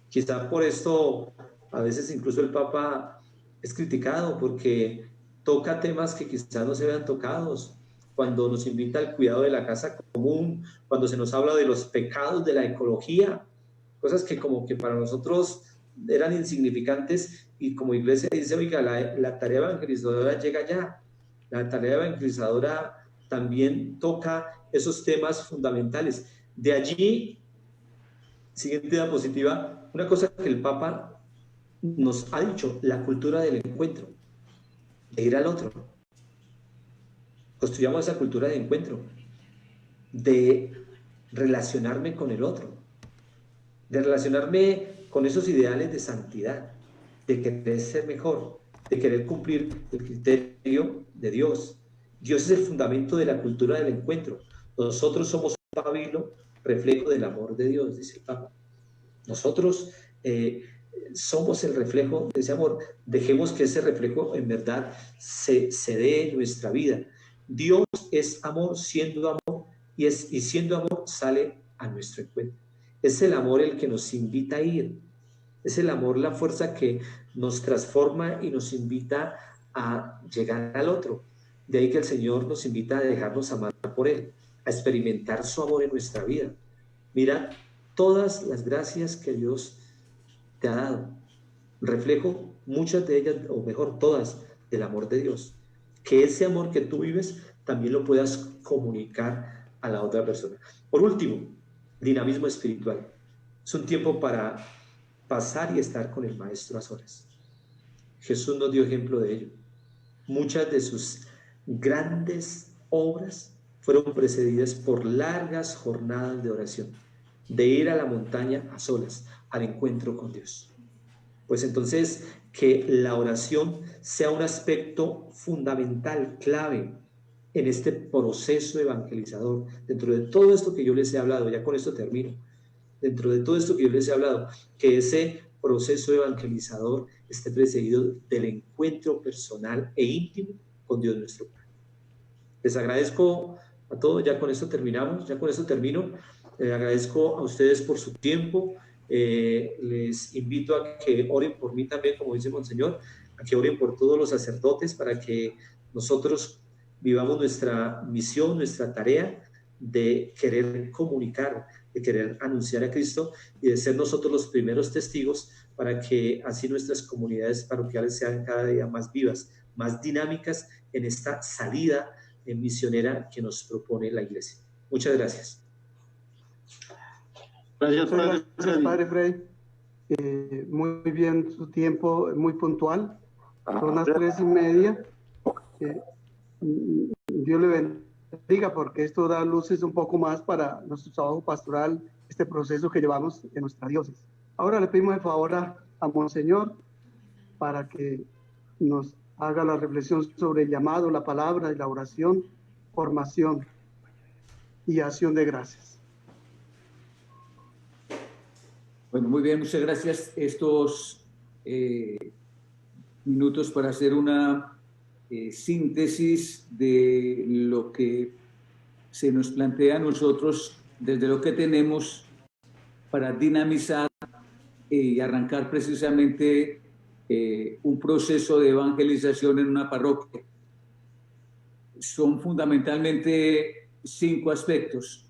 Quizá por esto a veces incluso el Papa es criticado porque toca temas que quizás no se vean tocados, cuando nos invita al cuidado de la casa común, cuando se nos habla de los pecados de la ecología, cosas que como que para nosotros eran insignificantes, y como iglesia dice, oiga, la tarea evangelizadora llega ya, la tarea evangelizadora también toca esos temas fundamentales. De allí, siguiente diapositiva, una cosa que el Papa nos ha dicho, la cultura del encuentro, de ir al otro. Construyamos esa cultura de encuentro, de relacionarme con el otro, de relacionarme con esos ideales de santidad, de querer ser mejor, de querer cumplir el criterio de Dios. Dios es el fundamento de la cultura del encuentro. Nosotros somos un pabilo, reflejo del amor de Dios, dice el Papa. Nosotros somos el reflejo de ese amor. Dejemos que ese reflejo en verdad se dé en nuestra vida. Dios es amor, siendo amor, y siendo amor sale a nuestro encuentro. Es el amor el que nos invita a ir. Es el amor la fuerza que nos transforma y nos invita a llegar al otro. De ahí que el Señor nos invita a dejarnos amar por Él, a experimentar su amor en nuestra vida. Mira todas las gracias que Dios te ha dado. Reflejo muchas de ellas, o mejor, todas, del amor de Dios. Que ese amor que tú vives también lo puedas comunicar a la otra persona. Por último, dinamismo espiritual. Es un tiempo para pasar y estar con el Maestro a solas. Jesús nos dio ejemplo de ello. Muchas de sus grandes obras fueron precedidas por largas jornadas de oración, de ir a la montaña a solas, al encuentro con Dios. Pues entonces, que la oración sea un aspecto fundamental, clave, en este proceso evangelizador. Dentro de todo esto que yo les he hablado, ya con esto termino, dentro de todo esto que yo les he hablado, que ese proceso evangelizador esté precedido del encuentro personal e íntimo con Dios nuestro Padre. Les agradezco a todos, ya con esto terminamos, ya con esto termino. Agradezco a ustedes por su tiempo. Les invito a que oren por mí también, como dice Monseñor, a que oren por todos los sacerdotes para que nosotros vivamos nuestra misión, nuestra tarea de querer comunicar, de querer anunciar a Cristo y de ser nosotros los primeros testigos para que así nuestras comunidades parroquiales sean cada día más vivas, más dinámicas en esta salida misionera que nos propone la Iglesia. Muchas gracias. Gracias, Padre Freddy. Muy bien su tiempo, muy puntual. Son las 3:30. Dios le bendiga, porque esto da luces un poco más para nuestro trabajo pastoral, este proceso que llevamos en nuestra diócesis. Ahora le pedimos el favor a Monseñor para que nos haga la reflexión sobre el llamado, la palabra y la oración, formación y acción de gracias. Bueno, muy bien, muchas gracias. Estos minutos para hacer una síntesis de lo que se nos plantea a nosotros desde lo que tenemos para dinamizar y arrancar precisamente un proceso de evangelización en una parroquia. Son fundamentalmente 5 aspectos.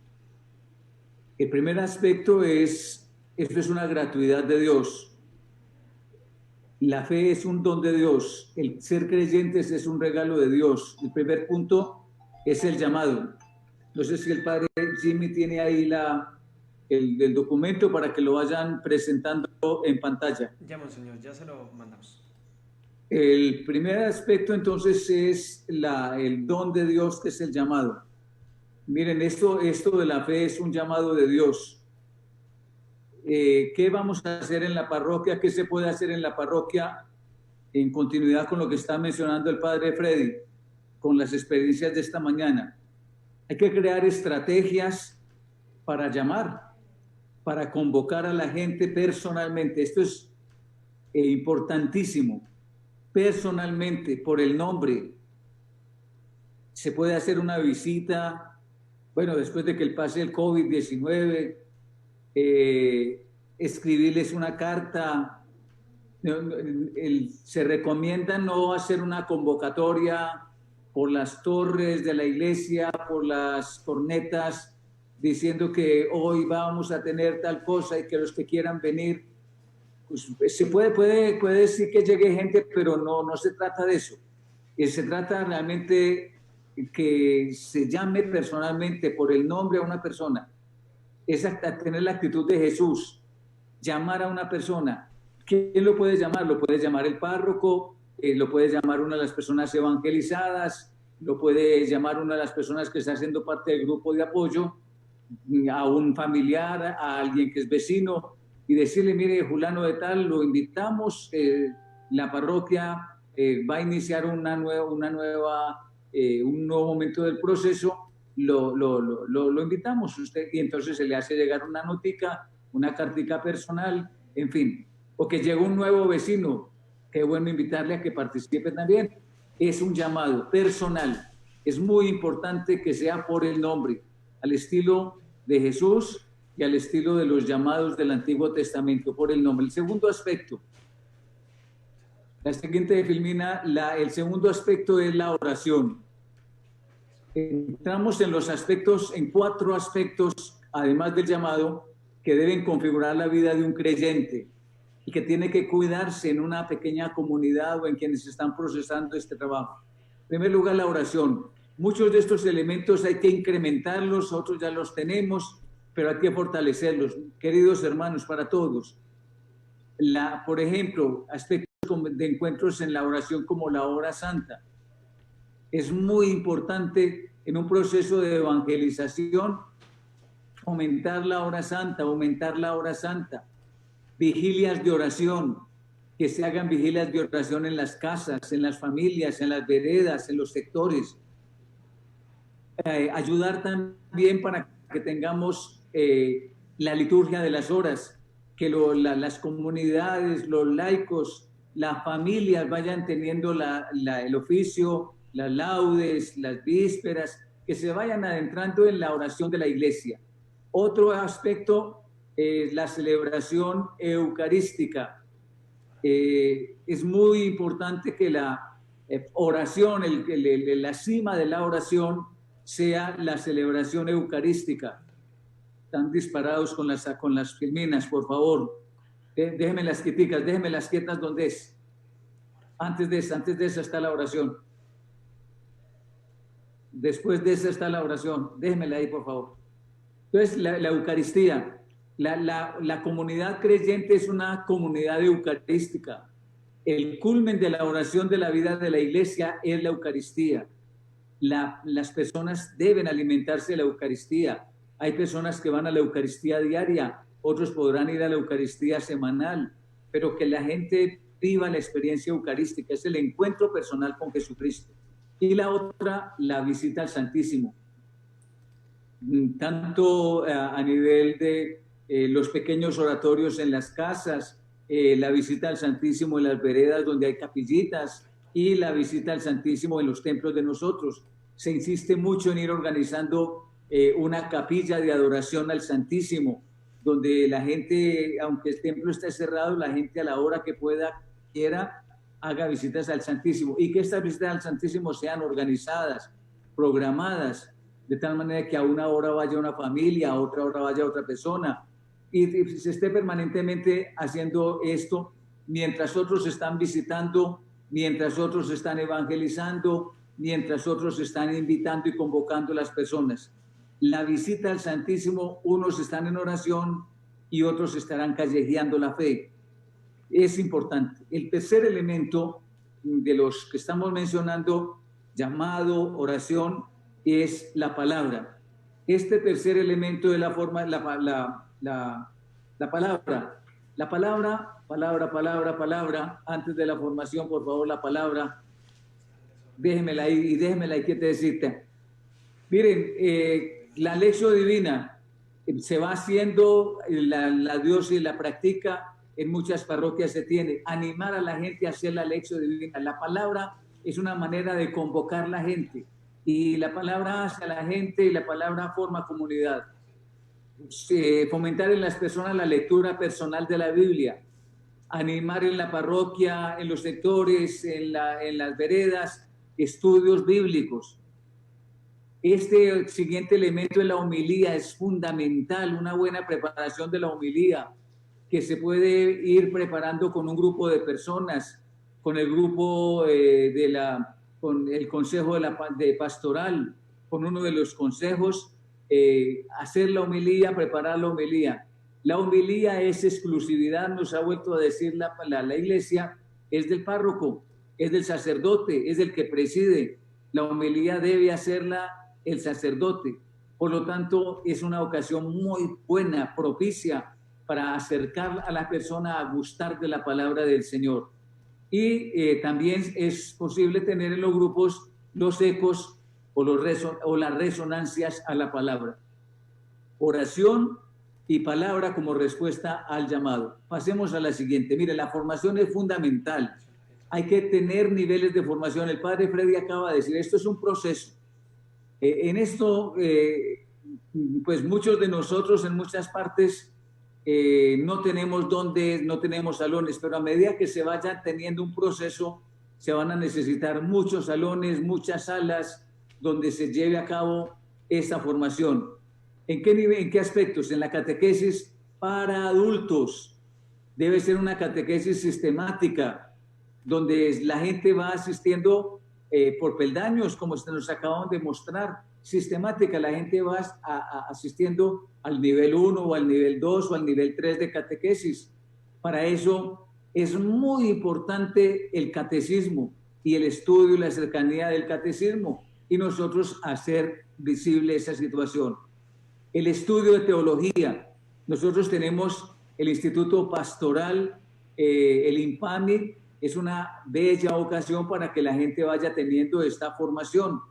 El primer aspecto es, esto es una gratuidad de Dios. La fe es un don de Dios. El ser creyentes es un regalo de Dios. El primer punto es el llamado. No sé si el padre Jimmy tiene ahí el documento para que lo vayan presentando en pantalla. Ya, Monseñor, ya se lo mandamos. El primer aspecto entonces es el don de Dios, que es el llamado. Miren, esto de la fe es un llamado de Dios. ¿Qué vamos a hacer en la parroquia? ¿Qué se puede hacer en la parroquia en continuidad con lo que está mencionando el padre Freddy, con las experiencias de esta mañana? Hay que crear estrategias para llamar, para convocar a la gente personalmente. Esto es importantísimo. Personalmente, por el nombre. se puede hacer una visita, bueno, después de que pase el COVID-19, escribirles una carta. Se recomienda no hacer una convocatoria por las torres de la iglesia, por las cornetas, diciendo que hoy vamos a tener tal cosa y que los que quieran venir, pues se puede decir que llegue gente, pero no se trata de eso. Se trata realmente que se llame personalmente por el nombre a una persona. Es tener la actitud de Jesús, llamar a una persona. ¿Quién lo puede llamar? Lo puede llamar el párroco, lo puede llamar una de las personas evangelizadas, lo puede llamar una de las personas que está haciendo parte del grupo de apoyo, a un familiar, a alguien que es vecino, y decirle, mire, fulano de tal, lo invitamos, la parroquia va a iniciar un nuevo momento del proceso, lo invitamos usted, y entonces se le hace llegar una notica, una cartica personal, en fin, o que llegue un nuevo vecino, qué bueno invitarle a que participe también. Es un llamado personal, es muy importante que sea por el nombre, al estilo de Jesús y al estilo de los llamados del Antiguo Testamento, por el nombre. El segundo aspecto, la siguiente de Filmina, el segundo aspecto es la oración. Entramos en 4 aspectos, además del llamado, que deben configurar la vida de un creyente y que tiene que cuidarse en una pequeña comunidad o en quienes están procesando este trabajo. En primer lugar, la oración. Muchos de estos elementos hay que incrementarlos, otros ya los tenemos, pero hay que fortalecerlos. Queridos hermanos, para todos. Por ejemplo, aspectos de encuentros en la oración como la hora santa. Es muy importante en un proceso de evangelización aumentar la hora santa, vigilias de oración, que se hagan vigilias de oración en las casas, en las familias, en las veredas, en los sectores. Ayudar también para que tengamos la liturgia de las horas, que las comunidades, los laicos, las familias vayan teniendo el oficio, las laudes, las vísperas, que se vayan adentrando en la oración de la iglesia. Otro aspecto es la celebración eucarística. Es muy importante que la oración, la cima de la oración sea la celebración eucarística. Están disparados con las filminas, por favor. Déjenme las quieticas, déjenme las quietas donde es. Antes de esa está la oración. Después de esa está la oración. Déjenmela ahí, por favor. Entonces, la Eucaristía. La comunidad creyente es una comunidad eucarística. El culmen de la oración de la vida de la iglesia es la Eucaristía. Las personas deben alimentarse de la Eucaristía. Hay personas que van a la Eucaristía diaria, otros podrán ir a la Eucaristía semanal, pero que la gente viva la experiencia eucarística, es el encuentro personal con Jesucristo. Y la otra, la visita al Santísimo. Tanto a nivel de los pequeños oratorios en las casas, la visita al Santísimo en las veredas donde hay capillitas y la visita al Santísimo en los templos de nosotros. Se insiste mucho en ir organizando una capilla de adoración al Santísimo, donde la gente, aunque el templo esté cerrado, la gente a la hora que quiera, haga visitas al Santísimo y que estas visitas al Santísimo sean organizadas, programadas, de tal manera que a una hora vaya una familia, a otra hora vaya otra persona, y se esté permanentemente haciendo esto mientras otros están visitando, mientras otros están evangelizando, mientras otros están invitando y convocando a las personas. La visita al Santísimo, unos están en oración y otros estarán callejeando la fe. Es importante. El tercer elemento de los que estamos mencionando, llamado, oración, es la palabra. Este tercer elemento de la forma, la palabra, antes de la formación, por favor, la palabra, déjemela ahí y déjemela ahí que te decirte. Miren, la lección divina se va haciendo, la diócesis la practica, en muchas parroquias se tiene, animar a la gente a hacer la lección divina. La palabra es una manera de convocar a la gente. y la palabra hace a la gente y la palabra forma comunidad. Fomentar en las personas la lectura personal de la Biblia, animar en la parroquia, en los sectores, en las veredas, estudios bíblicos. Este siguiente elemento de la homilía es fundamental, una buena preparación de la homilía, que se puede ir preparando con un grupo de personas, con el grupo con el consejo de pastoral, con uno de los consejos, hacer la homilía, preparar la homilía. La homilía es exclusividad, nos ha vuelto a decir la iglesia, es del párroco, es del sacerdote, es del que preside. La homilía debe hacerla el sacerdote. Por lo tanto, es una ocasión muy buena, propicia, para acercar a la persona a gustar de la palabra del Señor. Y también es posible tener en los grupos los ecos o las resonancias a la palabra. Oración y palabra como respuesta al llamado. Pasemos a la siguiente. Mire, la formación es fundamental. Hay que tener niveles de formación. El padre Freddy acaba de decir, esto es un proceso. En esto, pues muchos de nosotros en muchas partes no tenemos no tenemos salones, pero a medida que se vaya teniendo un proceso, se van a necesitar muchos salones, muchas salas donde se lleve a cabo esta formación. ¿En qué nivel, en qué aspectos? En la catequesis para adultos. Debe ser una catequesis sistemática, donde la gente va asistiendo por peldaños, como nos acaban de mostrar, sistemática. La gente va asistiendo al nivel 1 o al nivel 2 o al nivel 3 de catequesis. Para eso es muy importante el catecismo y el estudio y la cercanía del catecismo, y nosotros hacer visible esa situación. El estudio de teología. Nosotros tenemos el Instituto Pastoral, el IMPAMI, es una bella ocasión para que la gente vaya teniendo esta formación.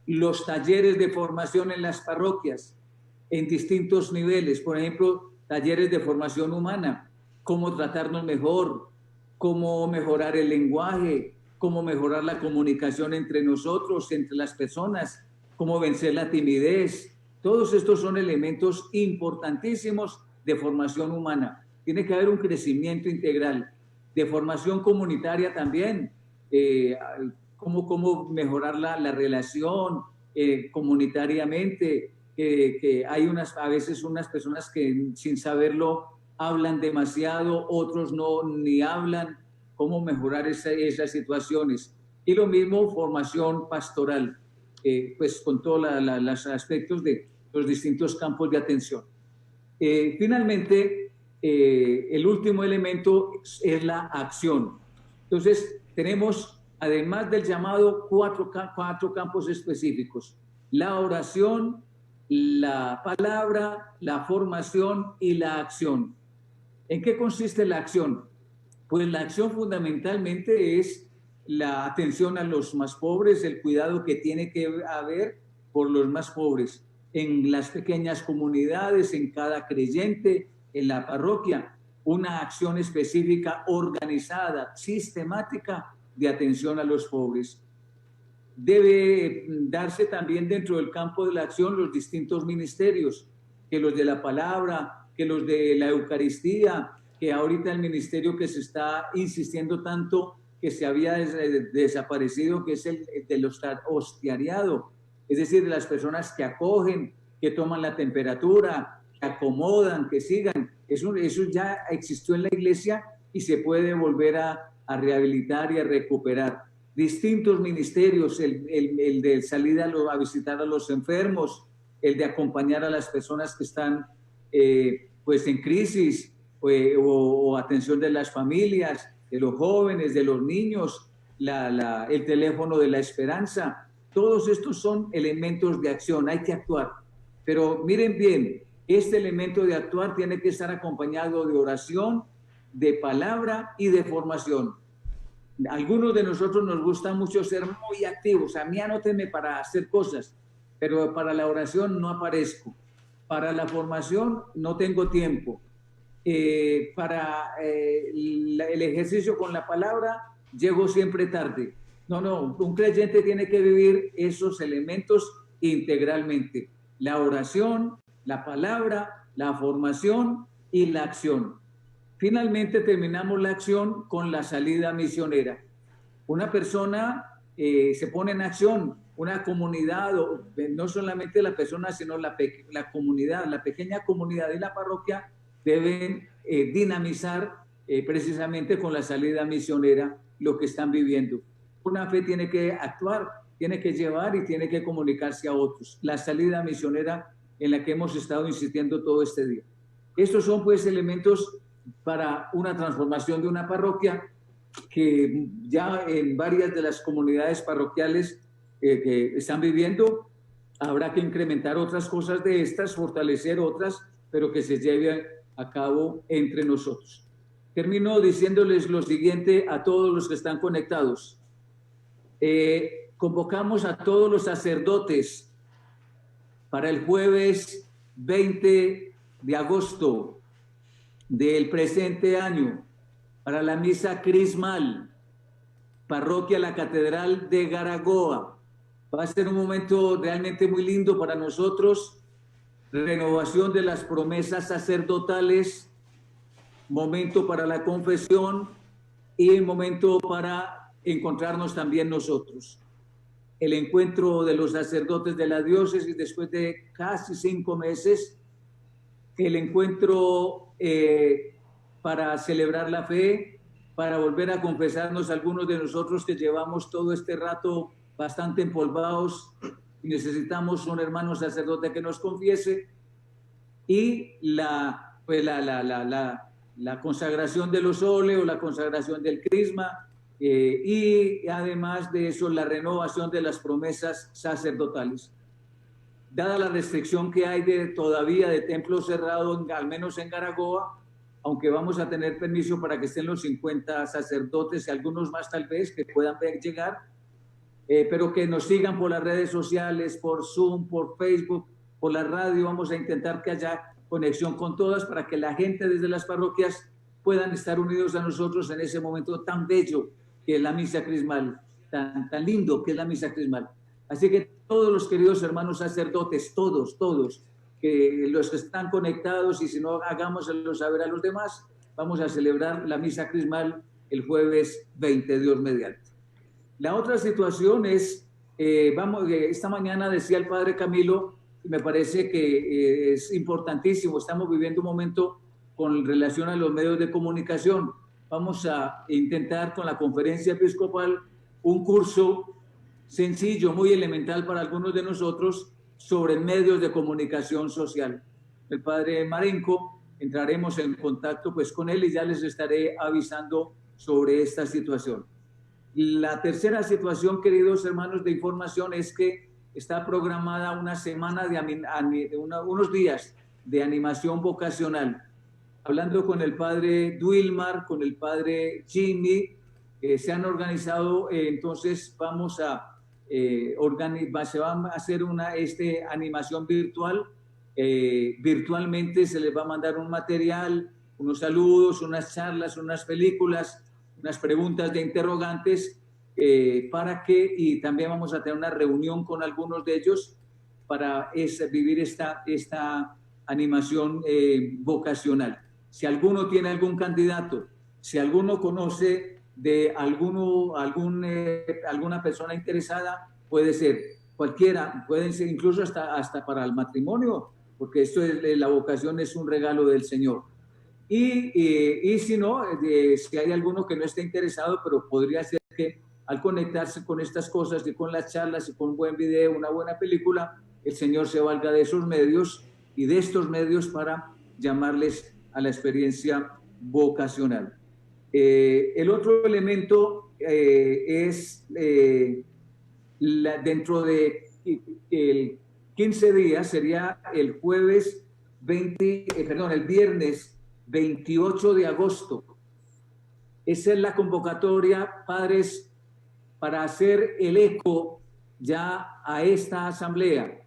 Los talleres de formación en las parroquias, en distintos niveles, por ejemplo, talleres de formación humana, cómo tratarnos mejor, cómo mejorar el lenguaje, cómo mejorar la comunicación entre nosotros, entre las personas, cómo vencer la timidez. Todos estos son elementos importantísimos de formación humana. Tiene que haber un crecimiento integral. De formación comunitaria también, cómo mejorar la relación comunitariamente, que hay a veces unas personas que sin saberlo hablan demasiado, otros ni hablan, cómo mejorar esas situaciones. Y lo mismo formación pastoral, pues con todos los aspectos de los distintos campos de atención. Finalmente, el último elemento es la acción. Entonces, tenemos, además del llamado, cuatro campos específicos: la oración, la palabra, la formación y la acción. ¿En qué consiste la acción? Pues la acción fundamentalmente es la atención a los más pobres, el cuidado que tiene que haber por los más pobres, en las pequeñas comunidades, en cada creyente, en la parroquia, una acción específica, organizada, sistemática de atención a los pobres. Debe darse también dentro del campo de la acción los distintos ministerios, que los de la palabra, que los de la Eucaristía, que ahorita el ministerio que se está insistiendo tanto, que se había desaparecido, que es el del hostiariado, es decir, de las personas que acogen, que toman la temperatura, que acomodan, que sigan. Eso ya existió en la iglesia y se puede volver a rehabilitar y a recuperar. Distintos ministerios, el de salir a visitar a los enfermos, el de acompañar a las personas que están pues en crisis, o atención de las familias, de los jóvenes, de los niños, el teléfono de la esperanza. Todos estos son elementos de acción, hay que actuar. Pero miren bien, este elemento de actuar tiene que estar acompañado de oración, de palabra y de formación. Algunos de nosotros nos gusta mucho ser muy activos. A mí anótenme para hacer cosas, pero para la oración no aparezco. Para la formación no tengo tiempo. Para el ejercicio con la palabra llego siempre tarde. No, un creyente tiene que vivir esos elementos integralmente. La oración, la palabra, la formación y la acción. Finalmente terminamos la acción con la salida misionera. Una persona se pone en acción, una comunidad, no solamente la persona, sino la comunidad, la pequeña comunidad y la parroquia deben dinamizar precisamente con la salida misionera lo que están viviendo. Una fe tiene que actuar, tiene que llevar y tiene que comunicarse a otros. La salida misionera en la que hemos estado insistiendo todo este día. Estos son pues elementos para una transformación de una parroquia que ya en varias de las comunidades parroquiales que están viviendo habrá que incrementar otras cosas de estas, fortalecer otras, pero que se lleven a cabo entre nosotros. Termino diciéndoles lo siguiente a todos los que están conectados. Convocamos a todos los sacerdotes para el jueves 20 de agosto del presente año para la misa crismal, parroquia La Catedral de Garagoa. Va a ser un momento realmente muy lindo para nosotros, renovación de las promesas sacerdotales, momento para la confesión y momento para encontrarnos también nosotros. El encuentro de los sacerdotes de la diócesis después de casi 5 meses, el encuentro para celebrar la fe, para volver a confesarnos algunos de nosotros que llevamos todo este rato bastante empolvados y necesitamos un hermano sacerdote que nos confiese, y la consagración de los óleos, la consagración del crisma, y además de eso la renovación de las promesas sacerdotales. Dada la restricción que hay todavía de templo cerrado, al menos en Garagoa, aunque vamos a tener permiso para que estén los 50 sacerdotes y algunos más tal vez que puedan llegar, pero que nos sigan por las redes sociales, por Zoom, por Facebook, por la radio. Vamos a intentar que haya conexión con todas para que la gente desde las parroquias puedan estar unidos a nosotros en ese momento tan bello que es la misa crismal, tan lindo que es la misa crismal. Así que todos los queridos hermanos sacerdotes, todos, que los que están conectados, y si no, hagámoslo saber a los demás, vamos a celebrar la misa crismal el jueves 20, Dios mediante. La otra situación es, esta mañana decía el padre Camilo, me parece que es importantísimo, estamos viviendo un momento con relación a los medios de comunicación. Vamos a intentar con la conferencia episcopal un curso sencillo, muy elemental para algunos de nosotros, sobre medios de comunicación social. El padre Marenco, entraremos en contacto pues con él y ya les estaré avisando sobre esta situación. La tercera situación, queridos hermanos, de información es que está programada una semana unos días de animación vocacional. Hablando con el padre Duilmar, con el padre Jimmy, se han organizado, entonces vamos a se va a hacer animación virtual. Virtualmente se les va a mandar un material, unos saludos, unas charlas, unas películas, unas preguntas de interrogantes, y también vamos a tener una reunión con algunos de ellos para vivir esta animación vocacional. Si alguno tiene algún candidato, si alguno conoce de alguna persona interesada, puede ser cualquiera, pueden ser incluso hasta para el matrimonio, porque esto la vocación es un regalo del Señor. Y si no, si hay alguno que no esté interesado, pero podría ser que al conectarse con estas cosas y con las charlas y con un buen video, una buena película, el Señor se valga de esos medios y de estos medios para llamarles a la experiencia vocacional. El otro elemento es dentro de 15 días, sería el viernes 28 de agosto. Esa es la convocatoria, padres, para hacer el eco ya a esta asamblea,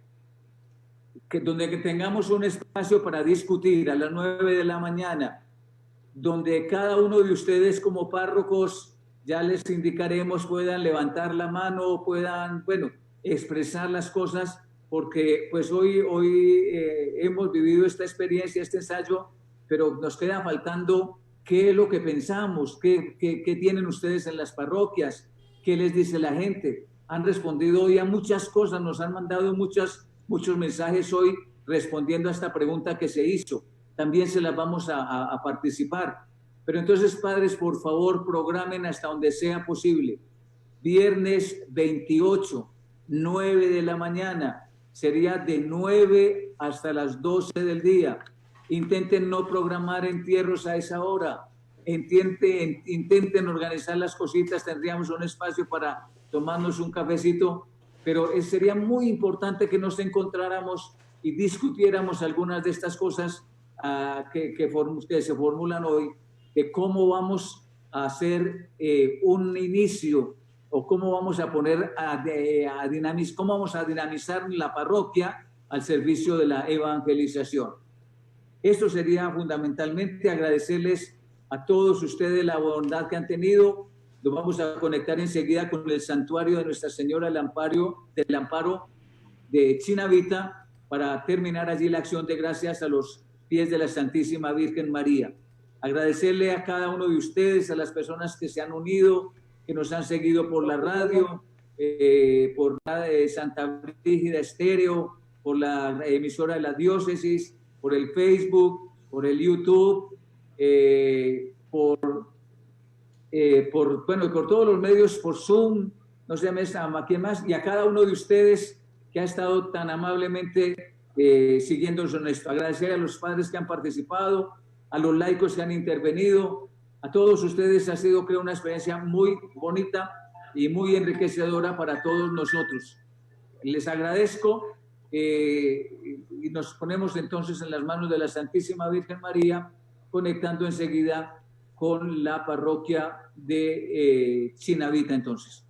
donde tengamos un espacio para discutir a las 9 de la mañana, donde cada uno de ustedes como párrocos ya les indicaremos, puedan levantar la mano, puedan, bueno, expresar las cosas, porque pues hoy hemos vivido esta experiencia, este ensayo, pero nos queda faltando qué es lo que pensamos, qué tienen ustedes en las parroquias, qué les dice la gente. Han respondido hoy a muchas cosas, nos han mandado muchos mensajes hoy respondiendo a esta pregunta que se hizo. También se las vamos a participar. Pero entonces, padres, por favor, programen hasta donde sea posible. Viernes 28, 9 de la mañana. Sería de 9 hasta las 12 del día. Intenten no programar entierros a esa hora. Intenten organizar las cositas. Tendríamos un espacio para tomarnos un cafecito. Pero sería muy importante que nos encontráramos y discutiéramos algunas de estas cosas que se formulan hoy, de cómo vamos a hacer un inicio o cómo vamos a poner cómo vamos a dinamizar la parroquia al servicio de la evangelización. Esto sería fundamentalmente agradecerles a todos ustedes la bondad que han tenido. Lo vamos a conectar enseguida con el santuario de Nuestra Señora del Amparo de Chinavita para terminar allí la acción de gracias a los pies de la Santísima Virgen María. Agradecerle a cada uno de ustedes, a las personas que se han unido, que nos han seguido por la radio, por la de Santa Brígida Estéreo, por la emisora de la diócesis, por el Facebook, por el YouTube, por todos los medios, por Zoom, no sé a quién más, y a cada uno de ustedes que ha estado tan amablemente siguiéndonos en esto. Agradecer a los padres que han participado, a los laicos que han intervenido, a todos ustedes. Ha sido, creo, una experiencia muy bonita y muy enriquecedora para todos nosotros. Les agradezco y nos ponemos entonces en las manos de la Santísima Virgen María, conectando enseguida con la parroquia de Chinavita entonces.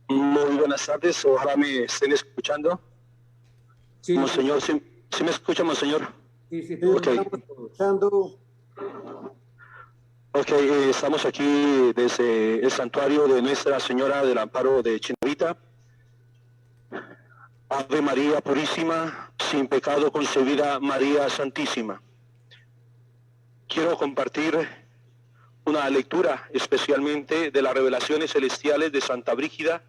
Muy buenas tardes, ojalá me estén escuchando. Sí, Monseñor, ¿sí me escucha, Monseñor? Sí, Okay. Escuchando. Ok, estamos aquí desde el santuario de Nuestra Señora del Amparo de Chinavita. Ave María Purísima, sin pecado concebida, María Santísima. Quiero compartir una lectura especialmente de las revelaciones celestiales de Santa Brígida,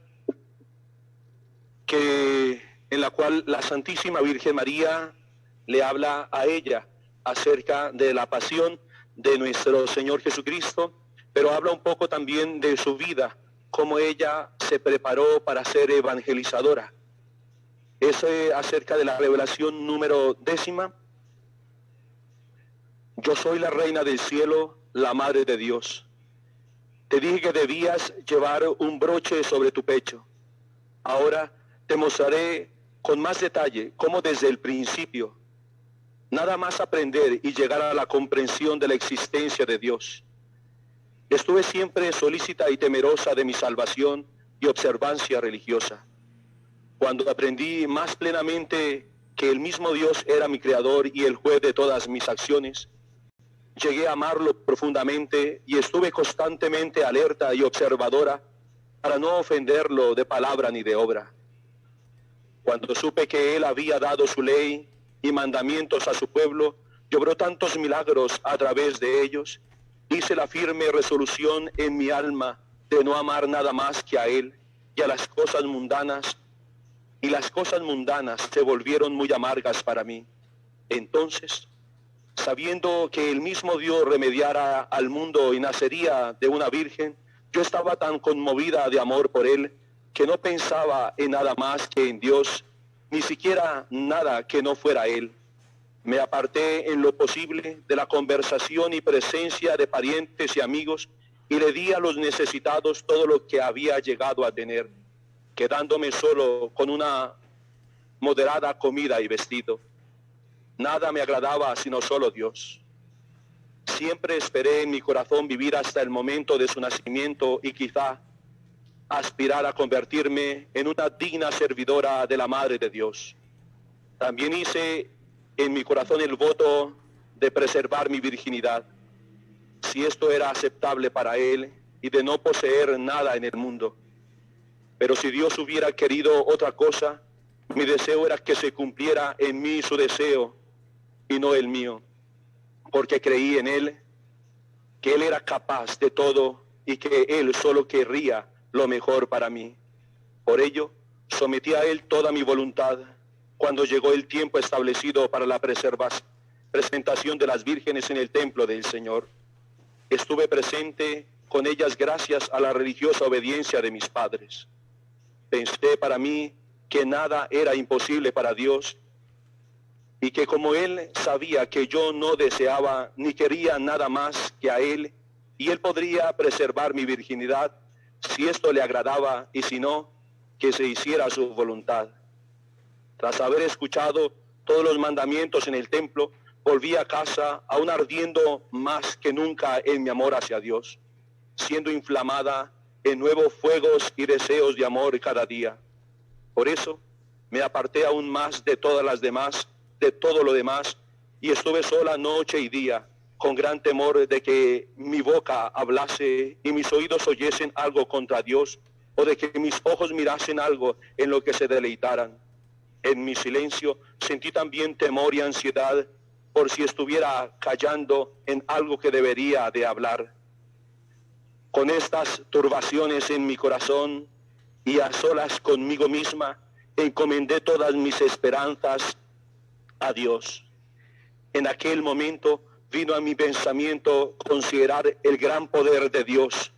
en la cual la Santísima Virgen María le habla a ella acerca de la pasión de nuestro Señor Jesucristo, pero habla un poco también de su vida, cómo ella se preparó para ser evangelizadora. Es acerca de la revelación número 10. Yo soy la reina del cielo, la madre de Dios. Te dije que debías llevar un broche sobre tu pecho. Ahora te mostraré con más detalle cómo desde el principio, nada más aprender y llegar a la comprensión de la existencia de Dios. Estuve siempre solícita y temerosa de mi salvación y observancia religiosa. Cuando aprendí más plenamente que el mismo Dios era mi creador y el juez de todas mis acciones, llegué a amarlo profundamente y estuve constantemente alerta y observadora para no ofenderlo de palabra ni de obra. Cuando supe que él había dado su ley y mandamientos a su pueblo, y obró tantos milagros a través de ellos, hice la firme resolución en mi alma de no amar nada más que a él y a las cosas mundanas, y las cosas mundanas se volvieron muy amargas para mí. Entonces, sabiendo que el mismo Dios remediara al mundo y nacería de una virgen, yo estaba tan conmovida de amor por él que no pensaba en nada más que en Dios, ni siquiera nada que no fuera él. Me aparté en lo posible de la conversación y presencia de parientes y amigos y le di a los necesitados todo lo que había llegado a tener, quedándome solo con una moderada comida y vestido. Nada me agradaba sino solo Dios. Siempre esperé en mi corazón vivir hasta el momento de su nacimiento y quizá aspirar a convertirme en una digna servidora de la Madre de Dios. También hice en mi corazón el voto de preservar mi virginidad. si esto era aceptable para él y de no poseer nada en el mundo. Pero si Dios hubiera querido otra cosa, mi deseo era que se cumpliera en mí su deseo y no el mío, porque creí en él, que él era capaz de todo y que él solo querría lo mejor para mí. Por ello, sometí a él toda mi voluntad. Cuando llegó el tiempo establecido para la presentación de las vírgenes en el templo del Señor, estuve presente con ellas gracias a la religiosa obediencia de mis padres. Pensé para mí que nada era imposible para Dios y que como Él sabía que yo no deseaba ni quería nada más que a Él, y Él podría preservar mi virginidad si esto le agradaba, y si no, que se hiciera su voluntad. Tras haber escuchado todos los mandamientos en el templo, volví a casa aún ardiendo más que nunca en mi amor hacia Dios, siendo inflamada en nuevos fuegos y deseos de amor cada día. Por eso me aparté aún más de todo lo demás, y estuve sola noche y día, con gran temor de que mi boca hablase y mis oídos oyesen algo contra Dios, o de que mis ojos mirasen algo en lo que se deleitaran. En mi silencio sentí también temor y ansiedad por si estuviera callando en algo que debería de hablar. Con estas turbaciones en mi corazón y a solas conmigo misma, encomendé todas mis esperanzas a Dios. En aquel momento vino a mi pensamiento considerar el gran poder de Dios,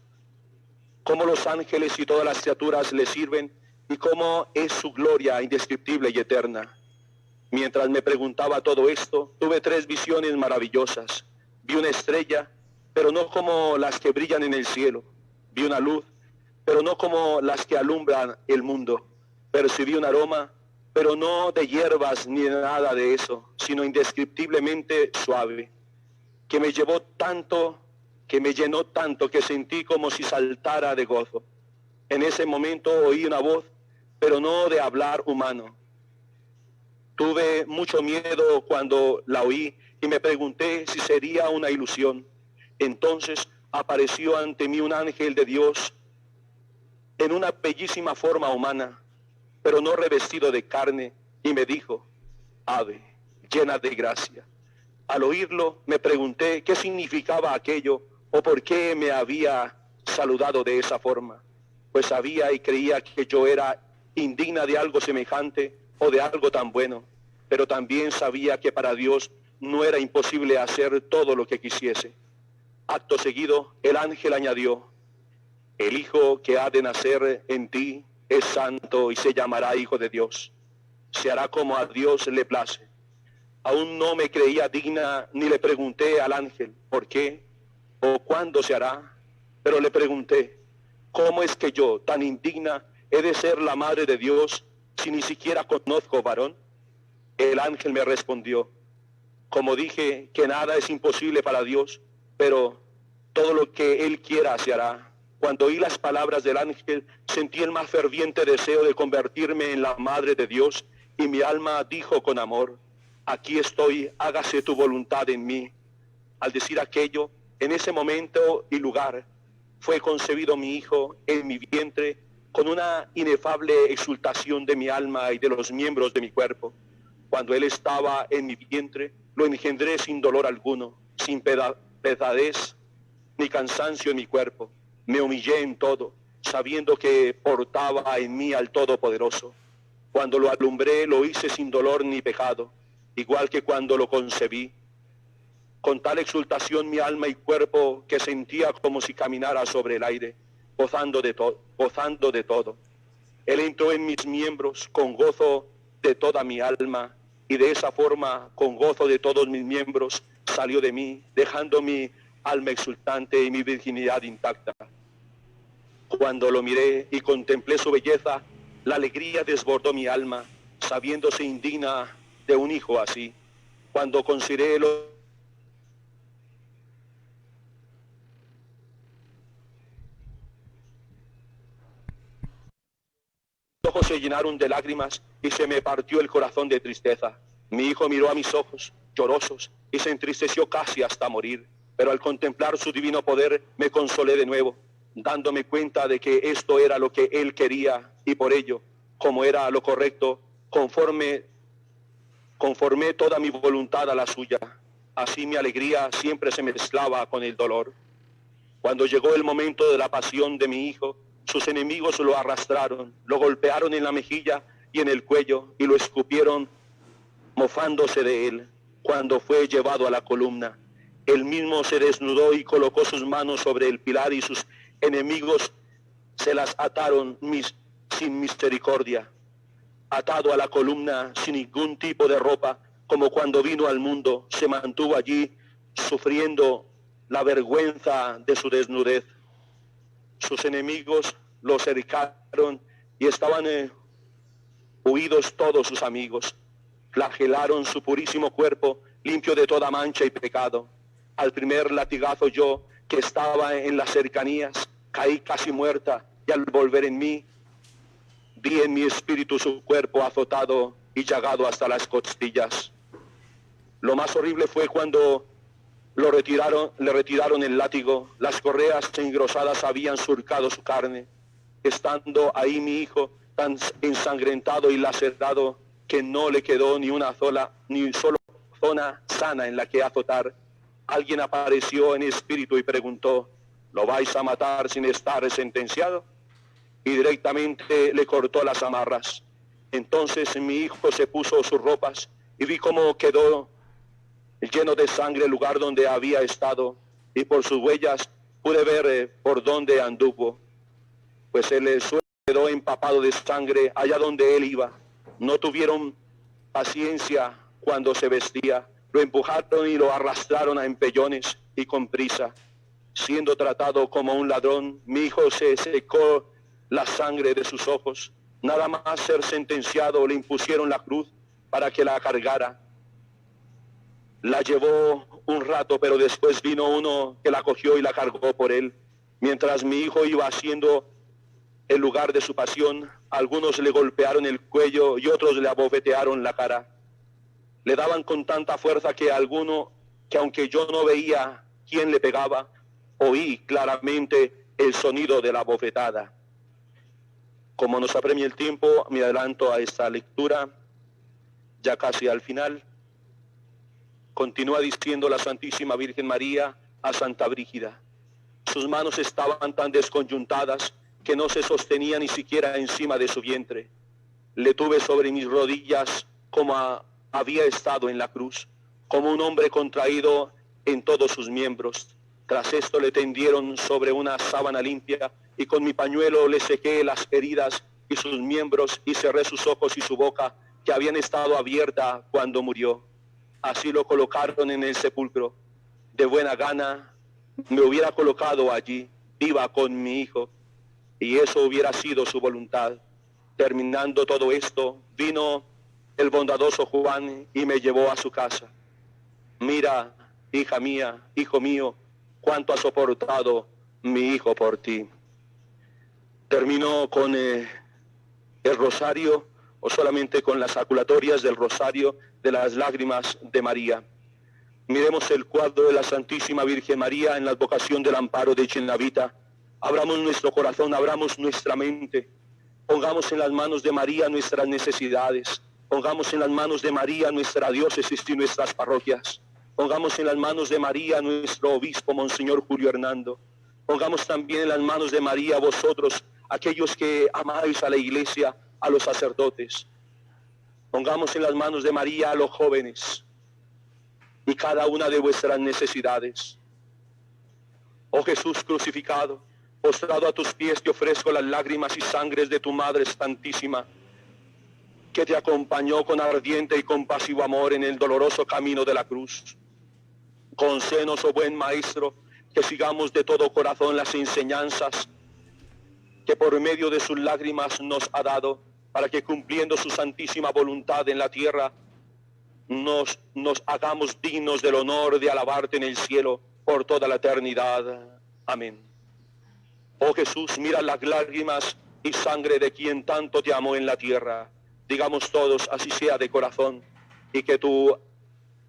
cómo los ángeles y todas las criaturas le sirven y cómo es su gloria indescriptible y eterna. Mientras me preguntaba todo esto, tuve 3 visiones maravillosas. Vi una estrella, pero no como las que brillan en el cielo. Vi una luz, pero no como las que alumbran el mundo. Percibí un aroma, pero no de hierbas ni de nada de eso, sino indescriptiblemente suave, que me llevó tanto, que me llenó tanto, que sentí como si saltara de gozo. En ese momento oí una voz, pero no de hablar humano. Tuve mucho miedo cuando la oí y me pregunté si sería una ilusión. Entonces apareció ante mí un ángel de Dios en una bellísima forma humana, pero no revestido de carne, y me dijo: Ave, llena de gracia. Al oírlo me pregunté qué significaba aquello o por qué me había saludado de esa forma, pues sabía y creía que yo era indigna de algo semejante o de algo tan bueno, pero también sabía que para Dios no era imposible hacer todo lo que quisiese. Acto seguido, el ángel añadió: el hijo que ha de nacer en ti es santo y se llamará Hijo de Dios. Se hará como a Dios le place. Aún no me creía digna ni le pregunté al ángel por qué o cuándo se hará, pero le pregunté: ¿cómo es que yo, tan indigna, he de ser la madre de Dios si ni siquiera conozco varón? El ángel me respondió: como dije que nada es imposible para Dios, pero todo lo que Él quiera se hará. Cuando oí las palabras del ángel, sentí el más ferviente deseo de convertirme en la madre de Dios, y mi alma dijo con amor: aquí estoy, hágase tu voluntad en mí. Al decir aquello, en ese momento y lugar, fue concebido mi hijo en mi vientre con una inefable exultación de mi alma y de los miembros de mi cuerpo. Cuando él estaba en mi vientre, lo engendré sin dolor alguno, sin pesadez ni cansancio en mi cuerpo. Me humillé en todo, sabiendo que portaba en mí al Todopoderoso. Cuando lo alumbré, lo hice sin dolor ni pecado, igual que cuando lo concebí. Con tal exultación mi alma y cuerpo que sentía como si caminara sobre el aire, gozando de todo. Él entró en mis miembros con gozo de toda mi alma, y de esa forma, con gozo de todos mis miembros, salió de mí, dejando mi alma exultante y mi virginidad intacta. Cuando lo miré y contemplé su belleza, la alegría desbordó mi alma, sabiéndose indigna de un hijo así. Cuando consideré los ojos se llenaron de lágrimas y se me partió el corazón de tristeza. Mi hijo miró a mis ojos, llorosos, y se entristeció casi hasta morir. pero al contemplar su divino poder me consolé de nuevo, dándome cuenta de que esto era lo que Él quería, y por ello, como era lo correcto, conformé toda mi voluntad a la suya. Así mi alegría siempre se mezclaba con el dolor. Cuando llegó el momento de la pasión de mi hijo, sus enemigos lo arrastraron, lo golpearon en la mejilla y en el cuello, y lo escupieron mofándose de él. Cuando fue llevado a la columna, él mismo se desnudó y colocó sus manos sobre el pilar, y sus enemigos se las ataron sin misericordia. Atado a la columna sin ningún tipo de ropa, como cuando vino al mundo, se mantuvo allí sufriendo la vergüenza de su desnudez. Sus enemigos lo cercaron y estaban huidos todos sus amigos. Flagelaron su purísimo cuerpo, limpio de toda mancha y pecado. Al primer latigazo yo, que estaba en las cercanías, caí casi muerta, y al volver en mí, vi en mi espíritu su cuerpo azotado y llagado hasta las costillas. Lo más horrible fue cuando le retiraron el látigo. Las correas engrosadas habían surcado su carne. Estando ahí mi hijo tan ensangrentado y lacerado que no le quedó ni solo zona sana en la que azotar, alguien apareció en espíritu y preguntó: ¿lo vais a matar sin estar sentenciado? Y directamente le cortó las amarras. Entonces mi hijo se puso sus ropas y vi cómo quedó lleno de sangre el lugar donde había estado, y por sus huellas pude ver por dónde anduvo, pues el suelo quedó empapado de sangre allá donde él iba. No tuvieron paciencia cuando se vestía, lo empujaron y lo arrastraron a empellones y con prisa. Siendo tratado como un ladrón, mi hijo se secó la sangre de sus ojos. Nada más ser sentenciado, le impusieron la cruz para que la cargara. La llevó un rato, pero después vino uno que la cogió y la cargó por él. Mientras mi hijo iba haciendo el lugar de su pasión, algunos le golpearon el cuello y otros le abofetearon la cara. Le daban con tanta fuerza que aunque yo no veía quién le pegaba, oí claramente el sonido de la bofetada. Como nos apremia el tiempo, me adelanto a esta lectura, ya casi al final. Continúa diciendo la Santísima Virgen María a Santa Brígida: sus manos estaban tan desconyuntadas que no se sostenía ni siquiera encima de su vientre. Le tuve sobre mis rodillas como había estado en la cruz, como un hombre contraído en todos sus miembros. Tras esto le tendieron sobre una sábana limpia, y con mi pañuelo le sequé las heridas y sus miembros, y cerré sus ojos y su boca, que habían estado abiertas cuando murió. Así lo colocaron en el sepulcro. De buena gana me hubiera colocado allí, viva con mi hijo, y eso hubiera sido su voluntad. Terminando todo esto, vino el bondadoso Juan y me llevó a su casa. Mira, hija mía, hijo mío, cuánto ha soportado mi hijo por ti. Terminó con el rosario, o solamente con las aculatorias del rosario de las lágrimas de María. Miremos el cuadro de la Santísima Virgen María en la advocación del amparo de Chenavita. Abramos nuestro corazón, abramos nuestra mente. Pongamos en las manos de María nuestras necesidades. Pongamos en las manos de María nuestra diócesis y nuestras parroquias. Pongamos en las manos de María nuestro obispo, Monseñor Julio Hernando. Pongamos también en las manos de María vosotros, aquellos que amáis a la Iglesia, a los sacerdotes. Pongamos en las manos de María a los jóvenes y cada una de vuestras necesidades. Oh Jesús crucificado, postrado a tus pies te ofrezco las lágrimas y sangres de tu Madre Santísima, que te acompañó con ardiente y compasivo amor en el doloroso camino de la cruz. Concédenos, oh buen Maestro, que sigamos de todo corazón las enseñanzas que por medio de sus lágrimas nos ha dado, para que cumpliendo su santísima voluntad en la tierra, nos hagamos dignos del honor de alabarte en el cielo por toda la eternidad. Amén. Oh Jesús, mira las lágrimas y sangre de quien tanto te amó en la tierra. Digamos todos, así sea de corazón, y que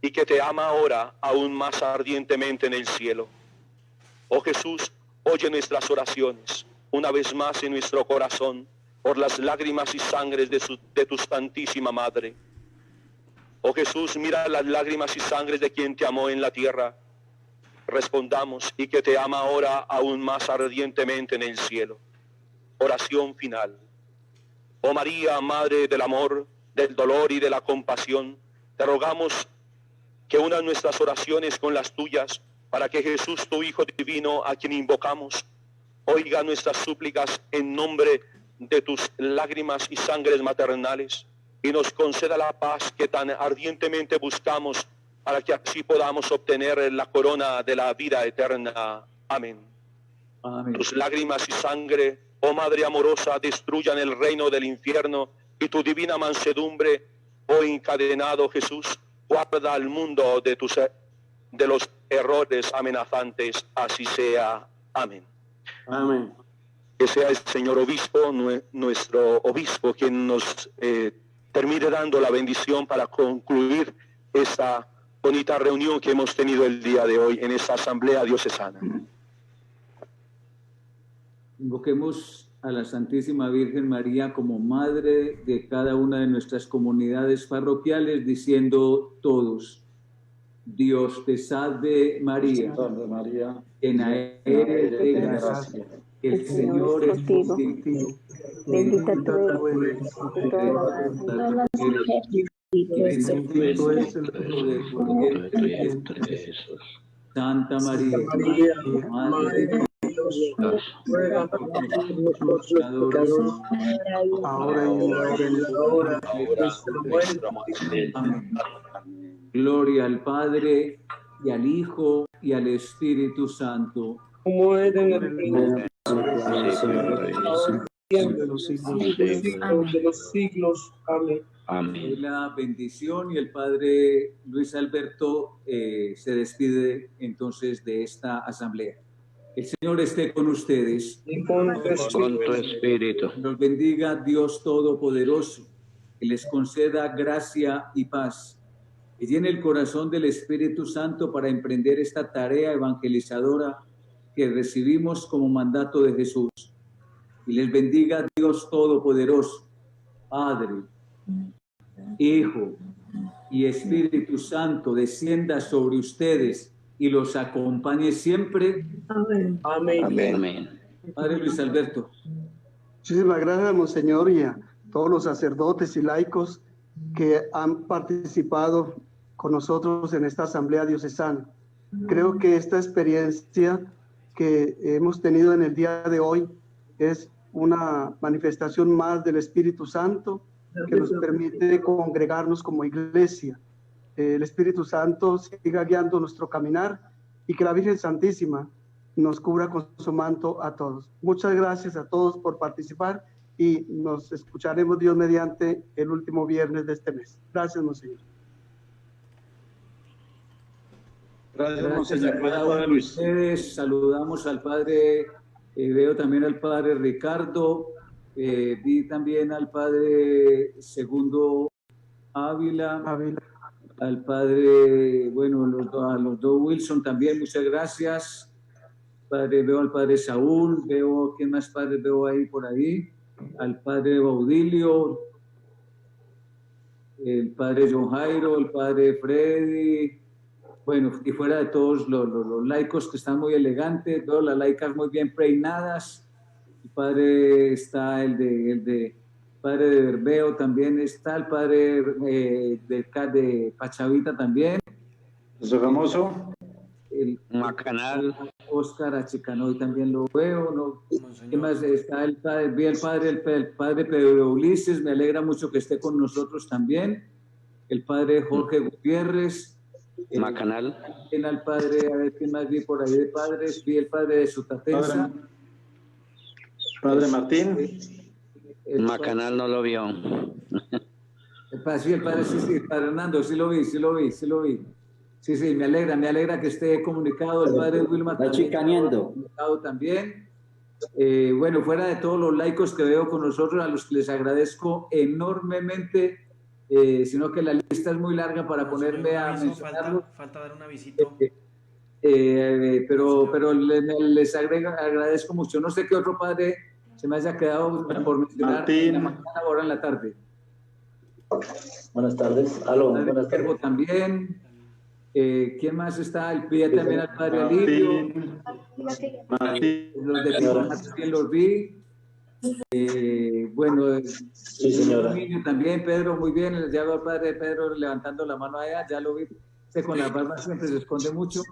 y que te ama ahora aún más ardientemente en el cielo. Oh Jesús, oye nuestras oraciones, una vez más en nuestro corazón, por las lágrimas y sangres de tu Santísima Madre. Oh Jesús, mira las lágrimas y sangres de quien te amó en la tierra. Respondamos, y que te ama ahora aún más ardientemente en el cielo. Oración final. Oh María, Madre del amor, del dolor y de la compasión, te rogamos que unas nuestras oraciones con las tuyas, para que Jesús, tu Hijo divino, a quien invocamos, oiga nuestras súplicas en nombre de tus lágrimas y sangres maternales, y nos conceda la paz que tan ardientemente buscamos, para que así podamos obtener la corona de la vida eterna. Amén. Amén. Tus lágrimas y sangre, oh Madre amorosa, destruyan el reino del infierno, y tu divina mansedumbre, oh encadenado Jesús, guarda al mundo de los errores amenazantes. Así sea. Amén. Amén. Que sea el Señor Obispo, nuestro Obispo, quien nos termine dando la bendición para concluir esta bonita reunión que hemos tenido el día de hoy en esta Asamblea Diocesana. Invoquemos a la Santísima Virgen María como Madre de cada una de nuestras comunidades parroquiales, diciendo todos: Dios te salve María, Salve María, llena eres de gracia, el Señor es contigo, Bendita tú eres entre todas las mujeres, y bendito es el fruto de tu vientre, Jesús. Santa María, Madre de Dios, ruega por nosotros los pecadores, ahora y en la hora de nuestra muerte. Amén. Gloria al Padre, y al Hijo, y al Espíritu Santo. Como era en el principio, De los siglos. de los siglos. Amén. Amén. La bendición, y el Padre Luis Alberto se despide entonces de esta asamblea. El Señor esté con ustedes. Y con tu espíritu. Los bendiga Dios Todopoderoso, que les conceda gracia y paz, que llene el corazón del Espíritu Santo para emprender esta tarea evangelizadora que recibimos como mandato de Jesús. Y les bendiga Dios Todopoderoso, Padre, Hijo y Espíritu Santo, descienda sobre ustedes y los acompañe siempre. Amén. Amén. Padre Luis Alberto. Muchísimas gracias, Monseñor, y a todos los sacerdotes y laicos que han participado con nosotros en esta Asamblea Diocesana. Creo que esta experiencia que hemos tenido en el día de hoy es una manifestación más del Espíritu Santo que nos permite congregarnos como iglesia. El Espíritu Santo siga guiando nuestro caminar y que la Virgen Santísima nos cubra con su manto a todos. Muchas gracias a todos por participar y nos escucharemos Dios mediante el último viernes de este mes. Gracias, Monseñor. Gracias a cada uno de ustedes. Saludamos al Padre, veo también al Padre Ricardo, vi también al Padre Segundo Ávila, al Padre, bueno, a los dos Wilson también, muchas gracias. Padre, veo al Padre Saúl, veo, ¿qué más padres veo ahí por ahí? Al Padre Baudilio, el Padre John Jairo, el Padre Freddy, bueno, y fuera de todos los laicos que están muy elegantes, veo las laicas muy bien peinadas. El Padre está el Padre de Berbeo también está, el Padre de Pachavita también. José Famoso. El Macanal. Oscar Achicanoy también lo veo, ¿no? ¿Qué más está? El Padre Pedro Ulises, me alegra mucho que esté con nosotros también. El Padre Jorge Gutiérrez. Macanal. Al Padre, a ver qué más vi por ahí de padres, vi el Padre de Sutatensa. Padre Martín. Macanal no lo vio. Sí, el Padre, sí, el Padre Hernando, sí lo vi. Sí, me alegra que esté comunicado. El Padre Wilma también. Comunicado también. Bueno, fuera de todos los laicos que veo con nosotros, a los que les agradezco enormemente sino que la lista es muy larga para ponerme a mencionarlos. Falta dar un avisito. Pero les agradezco mucho. No sé qué otro padre se me haya quedado por mencionar en la mañana, ahora en la tarde. Buenas tardes. Aló, buenas tardes. También. ¿Quién más está? El pide también al padre Alivio. Martín. Los de Tijuana también los vi. Bueno, Sí, señora. También, Pedro, muy bien. Ya veo al padre Pedro levantando la mano allá, ya lo vi. Con la barba siempre se esconde mucho,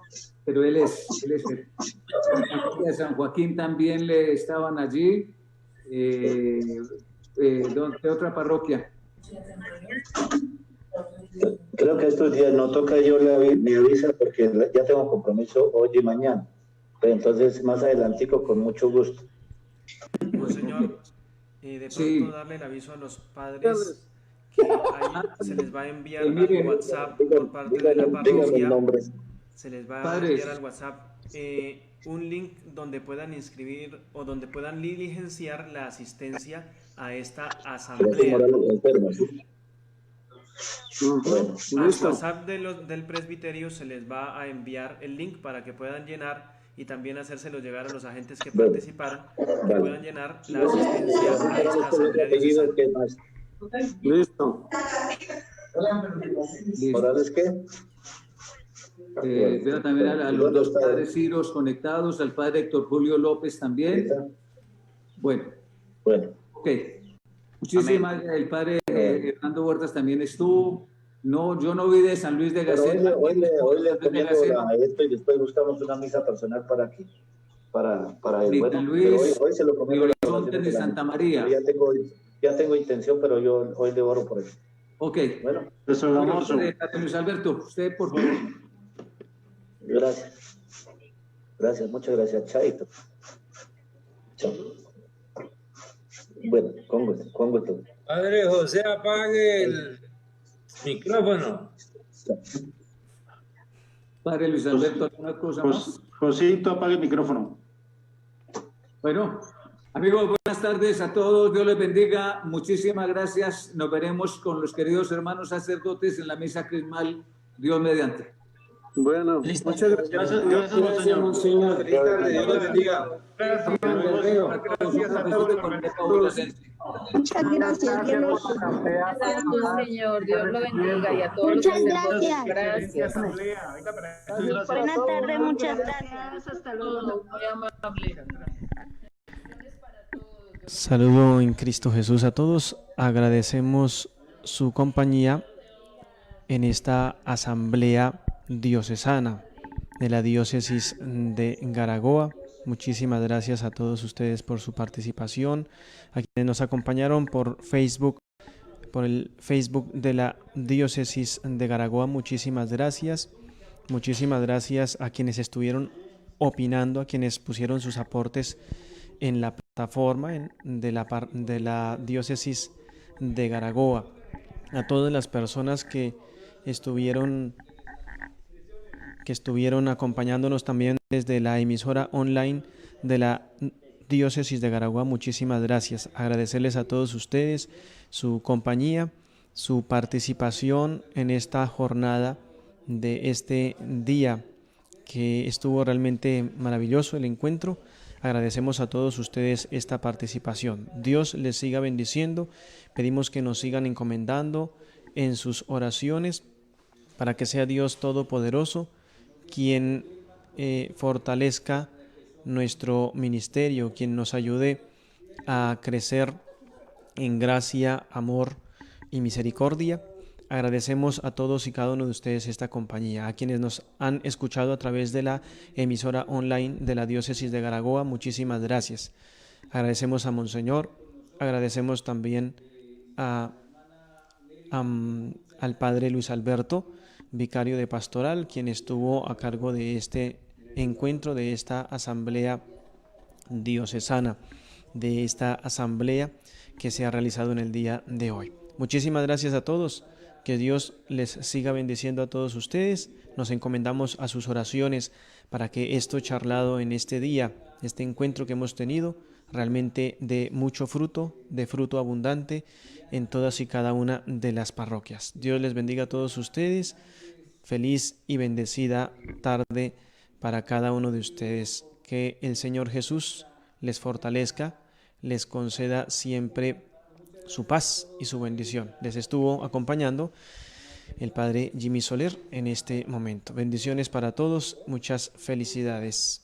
pero él es de San Joaquín también le estaban allí. ¿De otra parroquia? Creo que estos días no toca, yo me avisa porque ya tengo compromiso hoy y mañana. Pero entonces más adelantico con mucho gusto. Pues señor, de pronto darle el aviso a los padres que ahí se les va a enviar al WhatsApp por parte de la parroquia. Se les va a enviar al WhatsApp un link donde puedan inscribir o donde puedan diligenciar la asistencia a esta asamblea. Al WhatsApp del presbiterio se les va a enviar el link para que puedan llenar y también hacérselo llegar a los agentes que participaron, que puedan llenar la asistencia a esta asamblea diocesana. Listo. ¿Morales qué? Veo también a los dos padres Ciros conectados, al padre Héctor Julio López también. Bueno. Ok. Muchísimas gracias. El padre Hernando Huertas también estuvo. No, yo no vi de San Luis de Gacela. Hoy le comienzo esto y después buscamos una misa personal para aquí. Para él. Bueno, Luis, hoy se lo comienzo. Horizonte de Santa María. Ya tengo intención, pero yo hoy le oro por eso. Ok. Bueno, eso vamos. Luis Alberto, usted por favor. Gracias, muchas gracias, Chaito. Chao. Bueno, con gusto. Padre José, apague el micrófono. Padre Luis Alberto, ¿alguna cosa más? Josito, apague el micrófono. Bueno, amigos, buenas tardes a todos. Dios les bendiga. Muchísimas gracias. Nos veremos con los queridos hermanos sacerdotes en la misa crismal, Dios mediante. Bueno, muchas gracias. Gracias, Monseñor. Feliz tarde, Dios les bendiga. Muchas gracias, Dios Gracias, Monseñor. Dios lo bendiga y a todos Muchas los gracias. Gracias. Buenas tardes, muchas gracias. Hasta luego. Muy amable. Saludo en Cristo Jesús a todos. Agradecemos su compañía en esta asamblea diocesana de la diócesis de Garagoa. Muchísimas gracias a todos ustedes por su participación, a quienes nos acompañaron por Facebook, por el Facebook de la diócesis de Garagoa. Muchísimas gracias a quienes estuvieron opinando, a quienes pusieron sus aportes en la plataforma de la diócesis de Garagoa, a todas las personas que estuvieron acompañándonos también desde la emisora online de la diócesis de Garagoa. Muchísimas gracias. Agradecerles a todos ustedes su compañía, su participación en esta jornada de este día que estuvo realmente maravilloso el encuentro. Agradecemos a todos ustedes esta participación. Dios les siga bendiciendo. Pedimos que nos sigan encomendando en sus oraciones para que sea Dios Todopoderoso quien fortalezca nuestro ministerio, quien nos ayude a crecer en gracia, amor y misericordia. Agradecemos a todos y cada uno de ustedes esta compañía, a quienes nos han escuchado a través de la emisora online de la diócesis de Garagoa. Muchísimas gracias. Agradecemos a Monseñor, agradecemos también al Padre Luis Alberto, vicario de pastoral, quien estuvo a cargo de este encuentro, de esta asamblea diocesana, de esta asamblea que se ha realizado en el día de hoy. Muchísimas gracias a todos, que Dios les siga bendiciendo a todos ustedes. Nos encomendamos a sus oraciones para que esto charlado en este día, este encuentro que hemos tenido, realmente de mucho fruto, de fruto abundante en todas y cada una de las parroquias. Dios les bendiga a todos ustedes. Feliz y bendecida tarde para cada uno de ustedes. Que el Señor Jesús les fortalezca, les conceda siempre su paz y su bendición. Les estuvo acompañando el Padre Jimmy Soler en este momento. Bendiciones para todos, muchas felicidades.